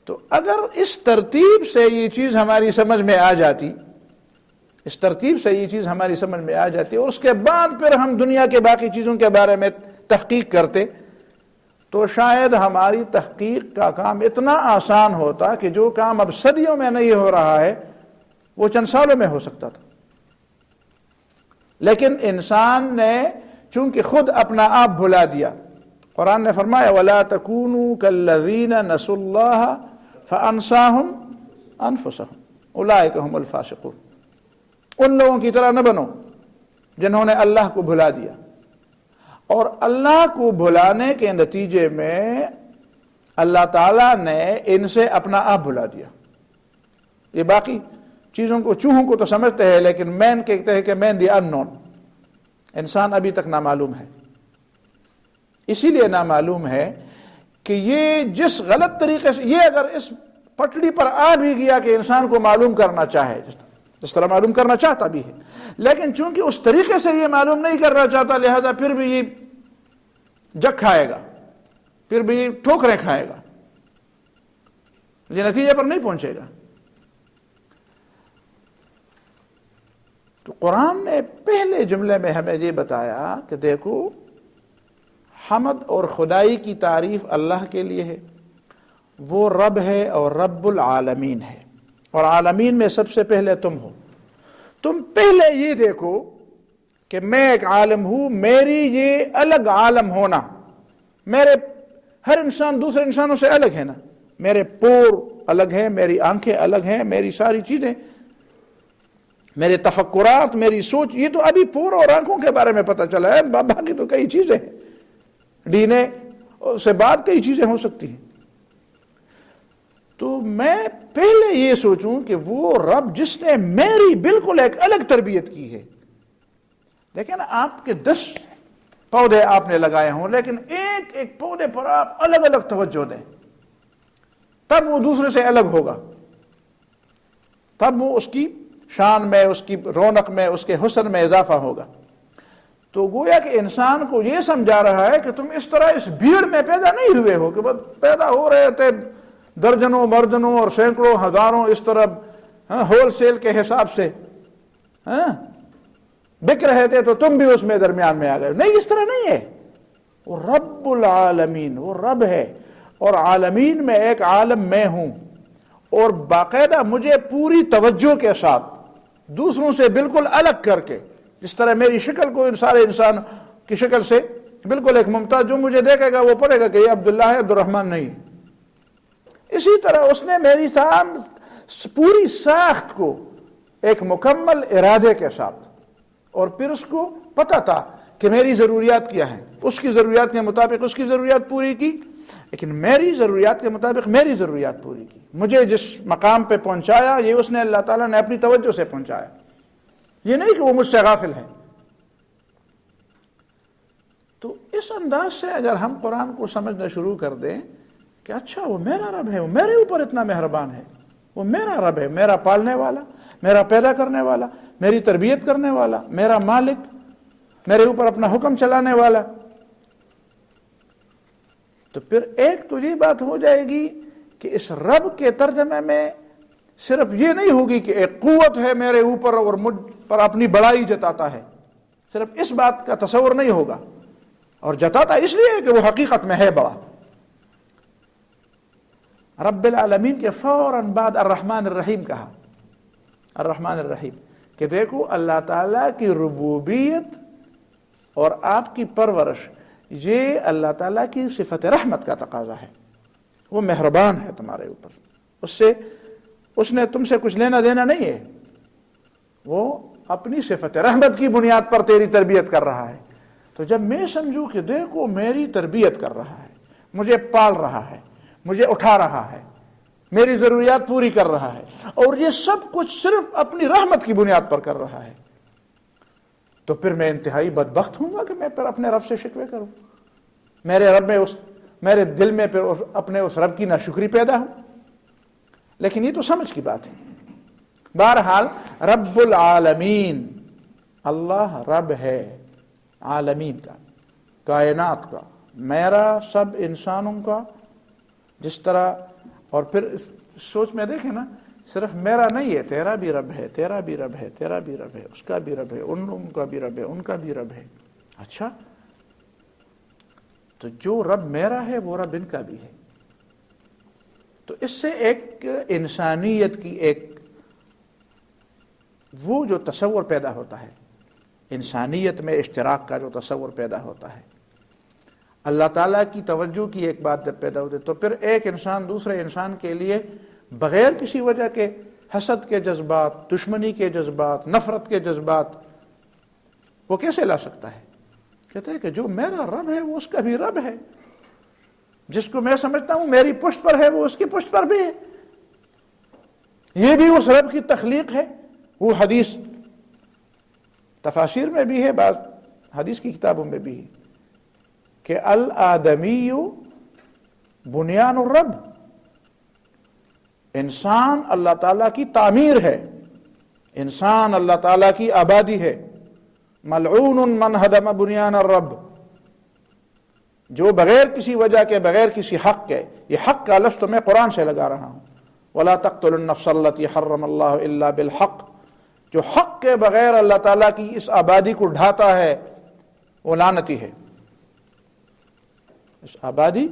تو اگر اس ترتیب سے یہ چیز ہماری سمجھ میں آ جاتی، اور اس کے بعد پھر ہم دنیا کے باقی چیزوں کے بارے میں تحقیق کرتے، تو شاید ہماری تحقیق کا کام اتنا آسان ہوتا کہ جو کام اب صدیوں میں نہیں ہو رہا ہے وہ چند سالوں میں ہو سکتا تھا. لیکن انسان نے چونکہ خود اپنا آپ بھلا دیا. قرآن نے فرمایا وَلَا تَكُونُوا كَالَّذِينَ نَسُوا اللَّهَ فَأَنْسَاهُمْ أَنفُسَهُمْ أُولَٰئِكَ هُمُ الْفَاسِقُونَ. ان لوگوں کی طرح نہ بنو جنہوں نے اللہ کو بھلا دیا، اور اللہ کو بھلانے کے نتیجے میں اللہ تعالیٰ نے ان سے اپنا آپ بھلا دیا. یہ باقی چیزوں کو، چوہوں کو تو سمجھتے ہیں، لیکن مین کہتے ہیں کہ مین دی ان نون، انسان ابھی تک نامعلوم ہے. اسی لیے نامعلوم ہے کہ یہ جس غلط طریقے سے، یہ اگر اس پٹڑی پر آ بھی گیا کہ انسان کو معلوم کرنا چاہے، جس طرح معلوم کرنا چاہتا بھی ہے، لیکن چونکہ اس طریقے سے یہ معلوم نہیں کرنا چاہتا، لہذا پھر بھی یہ جگ کھائے گا، پھر بھی یہ ٹھوکریں کھائے گا، یہ نتیجے پر نہیں پہنچے گا. تو قرآن نے پہلے جملے میں ہمیں یہ بتایا کہ دیکھو، حمد اور خدائی کی تعریف اللہ کے لیے ہے، وہ رب ہے اور رب العالمین ہے، اور عالمین میں سب سے پہلے تم ہو. تم پہلے یہ دیکھو کہ میں ایک عالم ہوں، میری یہ الگ عالم ہونا، میرے ہر انسان دوسرے انسانوں سے الگ ہے نا، میرے پور الگ ہیں، میری آنکھیں الگ ہیں، میری ساری چیزیں، میرے تفکرات، میری سوچ، یہ تو ابھی پور اور آنکھوں کے بارے میں پتہ چلا ہے، باقی تو کئی چیزیں ہیں، ڈی این اے سے بعد کئی چیزیں ہو سکتی ہیں. تو میں پہلے یہ سوچوں کہ وہ رب جس نے میری بالکل ایک الگ تربیت کی ہے. دیکھیں نا، آپ کے 10 پودے آپ نے لگائے ہوں، لیکن ایک ایک پودے پر آپ الگ الگ توجہ دیں، تب وہ دوسرے سے الگ ہوگا، تب وہ اس کی شان میں، اس کی رونق میں، اس کے حسن میں اضافہ ہوگا. تو گویا کہ انسان کو یہ سمجھا رہا ہے کہ تم اس طرح اس بھیڑ میں پیدا نہیں ہوئے ہو کہ بس پیدا ہو رہے تھے درجنوں مرجنوں اور سینکڑوں ہزاروں اس طرح ہول سیل کے حساب سے بک رہے تھے تو تم بھی اس میں درمیان میں آ گئے. نہیں، اس طرح نہیں ہے. وہ رب العالمین، وہ رب ہے، اور عالمین میں ایک عالم میں ہوں، اور باقاعدہ مجھے پوری توجہ کے ساتھ دوسروں سے بالکل الگ کر کے، جس طرح میری شکل کو سارے انسان کی شکل سے بالکل ایک ممتاز، جو مجھے دیکھے گا وہ پڑھے گا کہ یہ عبداللہ ہے، عبد الرحمن نہیں. اسی طرح اس نے میری پوری ساخت کو ایک مکمل ارادے کے ساتھ، اور پھر اس کو پتہ تھا کہ میری ضروریات کیا ہیں، اس کی ضروریات کے مطابق اس کی ضروریات پوری کی، لیکن میری ضروریات کے مطابق میری ضروریات پوری کی. مجھے جس مقام پہ پہنچایا، یہ اس نے، اللہ تعالیٰ نے اپنی توجہ سے پہنچایا، یہ نہیں کہ وہ مجھ سے غافل ہے. تو اس انداز سے اگر ہم قرآن کو سمجھنا شروع کر دیں کہ اچھا وہ میرا رب ہے، وہ میرے اوپر اتنا مہربان ہے، وہ میرا رب ہے، میرا پالنے والا، میرا پیدا کرنے والا، میری تربیت کرنے والا، میرا مالک، میرے اوپر اپنا حکم چلانے والا، تو پھر ایک تو یہ بات ہو جائے گی کہ اس رب کے ترجمے میں صرف یہ نہیں ہوگی کہ ایک قوت ہے میرے اوپر اور مجھ پر اپنی بڑائی جتاتا ہے، صرف اس بات کا تصور نہیں ہوگا، اور جتاتا اس لیے کہ وہ حقیقت میں ہے بڑا. رب العالمین کے فوراً بعد الرحمن الرحیم کہا، الرحمن الرحیم، کہ دیکھو اللہ تعالیٰ کی ربوبیت اور آپ کی پرورش، یہ اللہ تعالیٰ کی صفت رحمت کا تقاضا ہے. وہ مہربان ہے تمہارے اوپر، اس نے تم سے کچھ لینا دینا نہیں ہے، وہ اپنی صفت رحمت کی بنیاد پر تیری تربیت کر رہا ہے. تو جب میں سمجھوں کہ دیکھو میری تربیت کر رہا ہے، مجھے پال رہا ہے، مجھے اٹھا رہا ہے، میری ضروریات پوری کر رہا ہے، اور یہ سب کچھ صرف اپنی رحمت کی بنیاد پر کر رہا ہے، تو پھر میں انتہائی بدبخت ہوں گا کہ میں پھر اپنے رب سے شکوے کروں، میرے رب میں میرے دل میں پھر اپنے اس رب کی ناشکری پیدا ہو. لیکن یہ تو سمجھ کی بات ہے. بہرحال رب العالمین، اللہ رب ہے عالمین کا، کائنات کا، میرا، سب انسانوں کا، جس طرح. اور پھر سوچ میں دیکھیں نا، صرف میرا نہیں ہے، تیرا بھی رب ہے، تیرا بھی رب ہے، تیرا بھی رب ہے، اس کا بھی رب ہے، ان کا بھی رب ہے، ان کا بھی رب ہے. اچھا، تو جو رب میرا ہے وہ رب ان کا بھی ہے. تو اس سے ایک انسانیت کی ایک وہ جو تصور پیدا ہوتا ہے، انسانیت میں اشتراک کا جو تصور پیدا ہوتا ہے، اللہ تعالیٰ کی توجہ کی ایک بات جب پیدا ہوتی ہے، تو پھر ایک انسان دوسرے انسان کے لیے بغیر کسی وجہ کے حسد کے جذبات، دشمنی کے جذبات، نفرت کے جذبات وہ کیسے لا سکتا ہے؟ کہتے ہیں کہ جو میرا رب ہے وہ اس کا بھی رب ہے، جس کو میں سمجھتا ہوں میری پشت پر ہے وہ اس کی پشت پر بھی ہے، یہ بھی اس رب کی تخلیق ہے. وہ حدیث تفاسیر میں بھی ہے، بعض حدیث کی کتابوں میں بھی ہے کہ الآدمی بنیان الرب، انسان اللہ تعالیٰ کی تعمیر ہے، انسان اللہ تعالیٰ کی آبادی ہے. ملعون من ہدم بنیان الرب، جو بغیر کسی وجہ کے، بغیر کسی حق کے، یہ حق کا لفظ تو میں قرآن سے لگا رہا ہوں، ولا تقتلوا النفس التي حرم اللہ الا بالحق، جو حق کے بغیر اللہ تعالیٰ کی اس آبادی کو ڈھاتا ہے وہ لعنتی ہے. اس آبادی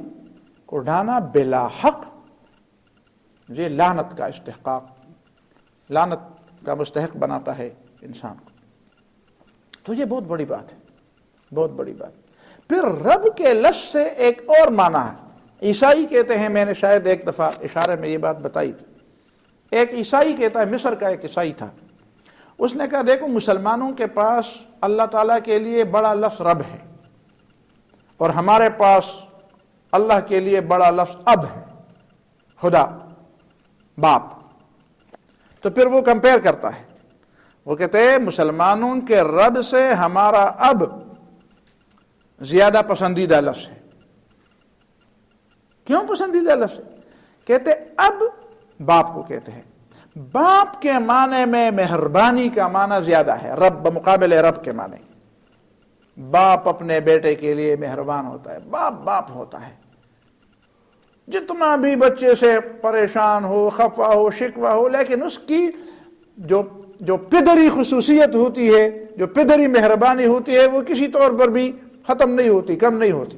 کو ڈھانا بلا حق یہ لعنت کا استحقاق، لعنت کا مستحق بناتا ہے انسان کو. تو یہ بہت بڑی بات ہے، بہت بڑی بات. پھر رب کے لفظ سے ایک اور معنی ہے. عیسائی کہتے ہیں، میں نے شاید ایک دفعہ اشارے میں یہ بات بتائی تھی، ایک عیسائی کہتا ہے، مصر کا ایک عیسائی تھا، اس نے کہا دیکھو مسلمانوں کے پاس اللہ تعالیٰ کے لیے بڑا لفظ رب ہے اور ہمارے پاس اللہ کے لیے بڑا لفظ اب ہے، خدا، باپ. تو پھر وہ کمپیئر کرتا ہے، وہ کہتے ہیں مسلمانوں کے رب سے ہمارا اب زیادہ پسندیدہ لفظ ہے. کیوں پسندیدہ لفظ ہے؟ کہتے اب باپ کو کہتے ہیں، باپ کے معنی میں مہربانی کا معنی زیادہ ہے رب بمقابل رب کے معنی. باپ اپنے بیٹے کے لیے مہربان ہوتا ہے، باپ باپ ہوتا ہے، جتنا بھی بچے سے پریشان ہو، خفا ہو، شکوہ ہو، لیکن اس کی جو پدری خصوصیت ہوتی ہے، جو پدری مہربانی ہوتی ہے، وہ کسی طور پر بھی ختم نہیں ہوتی، کم نہیں ہوتی.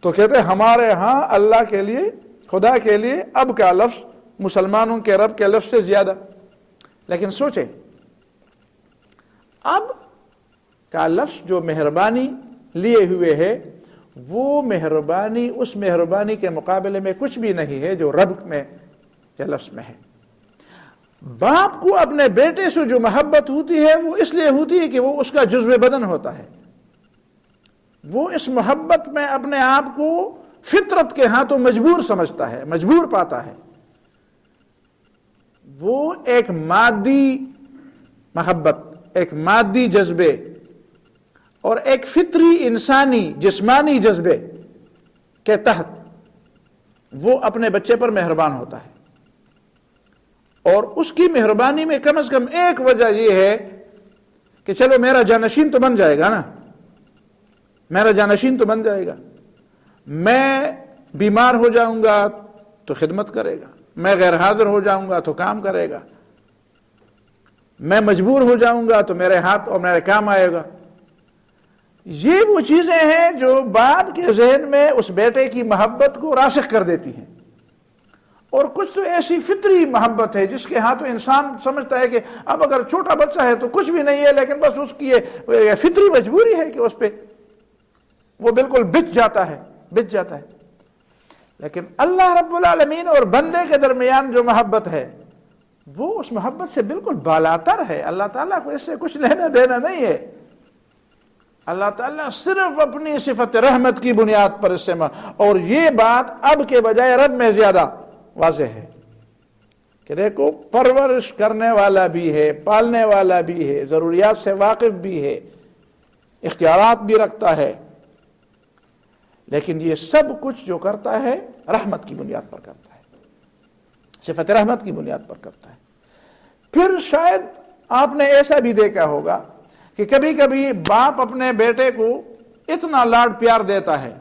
تو کہتے ہیں ہمارے ہاں اللہ کے لیے، خدا کے لیے اب کا لفظ مسلمانوں کے رب کے لفظ سے زیادہ. لیکن سوچیں، اب کا لفظ جو مہربانی لیے ہوئے ہے، وہ مہربانی اس مہربانی کے مقابلے میں کچھ بھی نہیں ہے جو رب میں کے لفظ میں ہے. باپ کو اپنے بیٹے سے جو محبت ہوتی ہے وہ اس لیے ہوتی ہے کہ وہ اس کا جزو بدن ہوتا ہے، وہ اس محبت میں اپنے آپ کو فطرت کے ہاتھوں مجبور سمجھتا ہے، مجبور پاتا ہے. وہ ایک مادی محبت، ایک مادی جذبے اور ایک فطری انسانی جسمانی جذبے کے تحت وہ اپنے بچے پر مہربان ہوتا ہے. اور اس کی مہربانی میں کم از کم ایک وجہ یہ ہے کہ چلو میرا جانشین تو بن جائے گا نا، میرا جانشین تو بن جائے گا، میں بیمار ہو جاؤں گا تو خدمت کرے گا، میں غیر حاضر ہو جاؤں گا تو کام کرے گا، میں مجبور ہو جاؤں گا تو میرے ہاتھ اور میرے کام آئے گا. یہ وہ چیزیں ہیں جو باپ کے ذہن میں اس بیٹے کی محبت کو راسخ کر دیتی ہیں. اور کچھ تو ایسی فطری محبت ہے جس کے ہاتھوں انسان سمجھتا ہے کہ اب اگر چھوٹا بچہ ہے تو کچھ بھی نہیں ہے، لیکن بس اس کی یہ فطری مجبوری ہے کہ اس پہ وہ بالکل بچ جاتا ہے. لیکن اللہ رب العالمین اور بندے کے درمیان جو محبت ہے وہ اس محبت سے بالکل بالاتر ہے. اللہ تعالیٰ کو اس سے کچھ لینا دینا نہیں ہے. اللہ تعالیٰ صرف اپنی صفت رحمت کی بنیاد پر اس سے اور یہ بات اب کے بجائے رب میں زیادہ واضح ہے کہ دیکھو پرورش کرنے والا بھی ہے، پالنے والا بھی ہے، ضروریات سے واقف بھی ہے، اختیارات بھی رکھتا ہے، لیکن یہ سب کچھ جو کرتا ہے رحمت کی بنیاد پر کرتا ہے، صفت رحمت کی بنیاد پر کرتا ہے. پھر شاید آپ نے ایسا بھی دیکھا ہوگا کہ کبھی کبھی باپ اپنے بیٹے کو اتنا لاڈ پیار دیتا ہے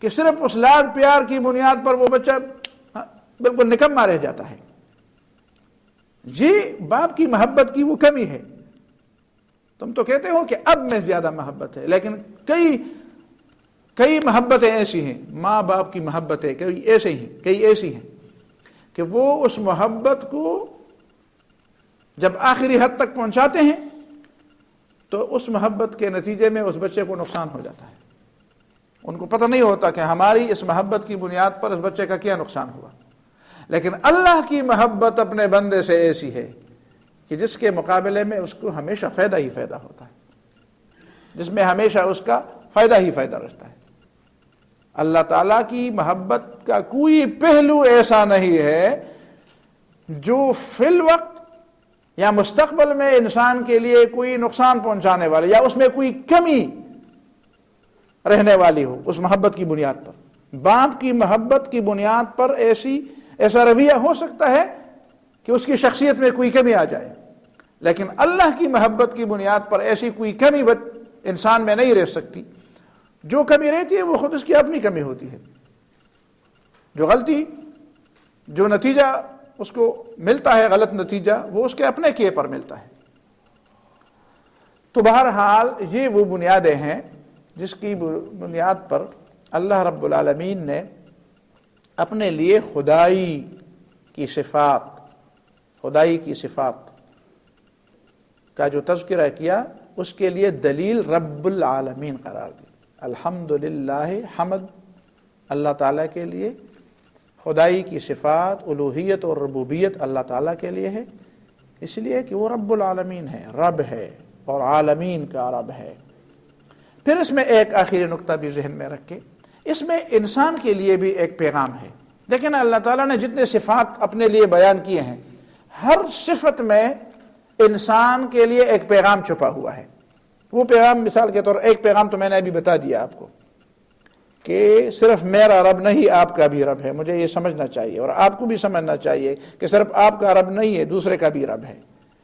کہ صرف اس لاڈ پیار کی بنیاد پر وہ بچہ بالکل نکما رہ جاتا ہے. یہ باپ کی محبت کی وہ کمی ہے. تم تو کہتے ہو کہ اب میں زیادہ محبت ہے، لیکن کئی کئی محبتیں ایسی ہیں، ماں باپ کی محبتیں کئی ایسی ہیں کہ وہ اس محبت کو جب آخری حد تک پہنچاتے ہیں تو اس محبت کے نتیجے میں اس بچے کو نقصان ہو جاتا ہے۔ ان کو پتہ نہیں ہوتا کہ ہماری اس محبت کی بنیاد پر اس بچے کا کیا نقصان ہوا۔ لیکن اللہ کی محبت اپنے بندے سے ایسی ہے کہ جس کے مقابلے میں اس کو ہمیشہ فائدہ ہی فائدہ ہوتا ہے، جس میں ہمیشہ اس کا فائدہ ہی فائدہ رہتا ہے۔ اللہ تعالیٰ کی محبت کا کوئی پہلو ایسا نہیں ہے جو فی الوقت یا مستقبل میں انسان کے لیے کوئی نقصان پہنچانے والا یا اس میں کوئی کمی رہنے والی ہو اس محبت کی بنیاد پر۔ باپ کی محبت کی بنیاد پر ایسا رویہ ہو سکتا ہے کہ اس کی شخصیت میں کوئی کمی آ جائے، لیکن اللہ کی محبت کی بنیاد پر ایسی کوئی کمی انسان میں نہیں رہ سکتی۔ جو کمی رہتی ہے وہ خود اس کی اپنی کمی ہوتی ہے، جو غلطی جو نتیجہ اس کو ملتا ہے غلط نتیجہ وہ اس کے اپنے کیے پر ملتا ہے۔ تو بہرحال یہ وہ بنیادیں ہیں جس کی بنیاد پر اللہ رب العالمین نے اپنے لیے خدائی کی صفات کا جو تذکرہ کیا اس کے لیے دلیل رب العالمین قرار دی۔ الحمدللہ، حمد اللہ تعالیٰ کے لیے، خدائی کی صفات الوہیت اور ربوبیت اللہ تعالیٰ کے لیے ہے، اس لیے کہ وہ رب العالمین ہے، رب ہے اور عالمین کا رب ہے۔ پھر اس میں ایک آخری نقطہ بھی ذہن میں رکھے، اس میں انسان کے لیے بھی ایک پیغام ہے۔ دیکھیں نا، اللہ تعالیٰ نے جتنے صفات اپنے لیے بیان کیے ہیں ہر صفت میں انسان کے لیے ایک پیغام چھپا ہوا ہے۔ وہ پیغام مثال کے طور ایک پیغام تو میں نے ابھی بتا دیا آپ کو کہ صرف میرا رب نہیں آپ کا بھی رب ہے، مجھے یہ سمجھنا چاہیے اور آپ کو بھی سمجھنا چاہیے کہ صرف آپ کا رب نہیں ہے، دوسرے کا بھی رب ہے۔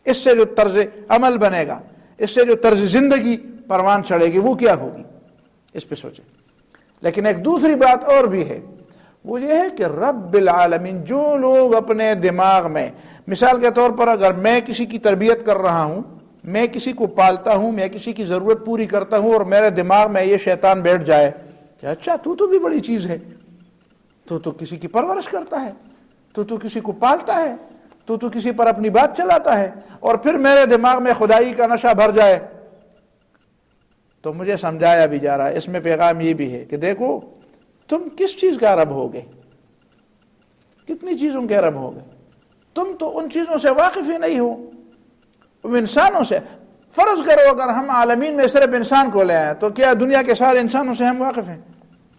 اس سے جو طرز عمل بنے گا، اس سے جو طرز زندگی پروان چڑھے گی وہ کیا ہوگی، اس پہ سوچیں۔ لیکن ایک دوسری بات اور بھی ہے، وہ یہ ہے کہ رب العالمین، جو لوگ اپنے دماغ میں مثال کے طور پر اگر میں کسی کی تربیت کر رہا ہوں، میں کسی کو پالتا ہوں، میں کسی کی ضرورت پوری کرتا ہوں اور میرے دماغ میں یہ شیطان بیٹھ جائے کہ اچھا تو بھی بڑی چیز ہے، تو کسی کی پرورش کرتا ہے، تو کسی کو پالتا ہے، تو کسی پر اپنی بات چلاتا ہے، اور پھر میرے دماغ میں خدائی کا نشہ بھر جائے، تو مجھے سمجھایا بھی جا رہا ہے، اس میں پیغام یہ بھی ہے کہ دیکھو تم کس چیز کا رب ہوگے، کتنی چیزوں کے رب ہوگے، تم تو ان چیزوں سے واقف ہی نہیں ہو، تم انسانوں سے۔ فرض کرو اگر ہم عالمین میں صرف انسان کو لے آئیں تو کیا دنیا کے سارے انسانوں سے ہم واقف ہیں؟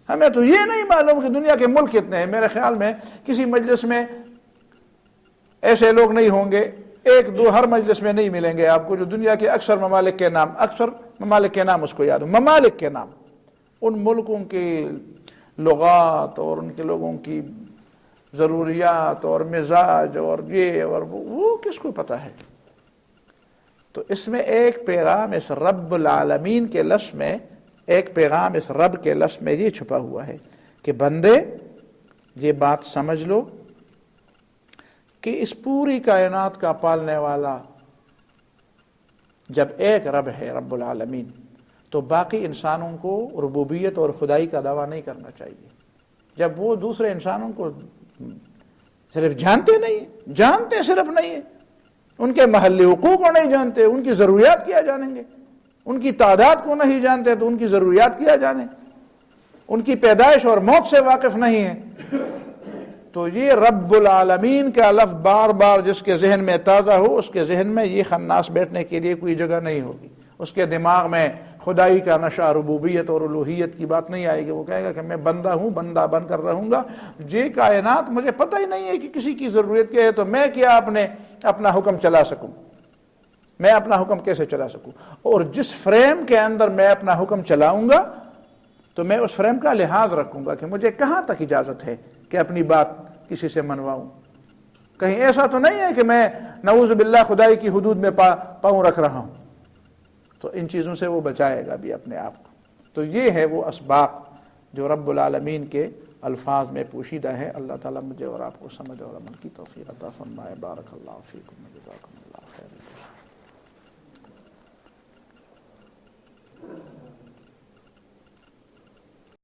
ہمیں تو یہ نہیں معلوم کہ دنیا کے ملک کتنے ہیں۔ میرے خیال میں کسی مجلس میں ایسے لوگ نہیں ہوں گے، ایک دو ہر مجلس میں نہیں ملیں گے آپ کو جو دنیا کے اکثر ممالک کے نام اس کو یاد ہو، ممالک کے نام، ان ملکوں کے لغات اور ان کے لوگوں کی ضروریات اور مزاج اور یہ اور وہ کس کو پتہ ہے؟ تو اس میں ایک پیغام اس رب العالمین کے لفظ میں، ایک پیغام اس رب کے لفظ میں یہ چھپا ہوا ہے کہ بندے یہ بات سمجھ لو کہ اس پوری کائنات کا پالنے والا جب ایک رب ہے رب العالمین، تو باقی انسانوں کو ربوبیت اور خدائی کا دعویٰ نہیں کرنا چاہیے۔ جب وہ دوسرے انسانوں کو صرف جانتے صرف نہیں ہیں، ان کے محلی حقوق کو نہیں جانتے، ان کی ضروریات کیا جانیں گے، ان کی تعداد کو نہیں جانتے تو ان کی ضروریات کیا جانیں، ان کی پیدائش اور موت سے واقف نہیں ہیں، تو یہ رب العالمین کا لفظ بار بار جس کے ذہن میں تازہ ہو، اس کے ذہن میں یہ خناس بیٹھنے کے لیے کوئی جگہ نہیں ہوگی، اس کے دماغ میں خدائی کا نشہ، ربوبیت اور الوہیت کی بات نہیں آئے گی۔ وہ کہے گا کہ میں بندہ ہوں، بندہ بن کر رہوں گا، یہ کائنات مجھے پتہ ہی نہیں ہے کہ کسی کی ضرورت کیا ہے، تو میں کیا اپنا حکم چلا سکوں، میں اپنا حکم کیسے چلا سکوں؟ اور جس فریم کے اندر میں اپنا حکم چلاؤں گا تو میں اس فریم کا لحاظ رکھوں گا کہ مجھے کہاں تک اجازت ہے کہ اپنی بات کسی سے منواؤں۔ کہیں ایسا تو نہیں ہے کہ میں نعوذ باللہ خدائی کی حدود میں پاؤں رکھ رہا ہوں، تو ان چیزوں سے وہ بچائے گا بھی اپنے آپ کو۔ تو یہ ہے وہ اسباق جو رب العالمین کے الفاظ میں پوشیدہ ہے۔ اللہ تعالیٰ مجھے اور آپ کو سمجھ اور عمل کی توفیق عطا فرمائے۔ بارک اللہ فیکم۔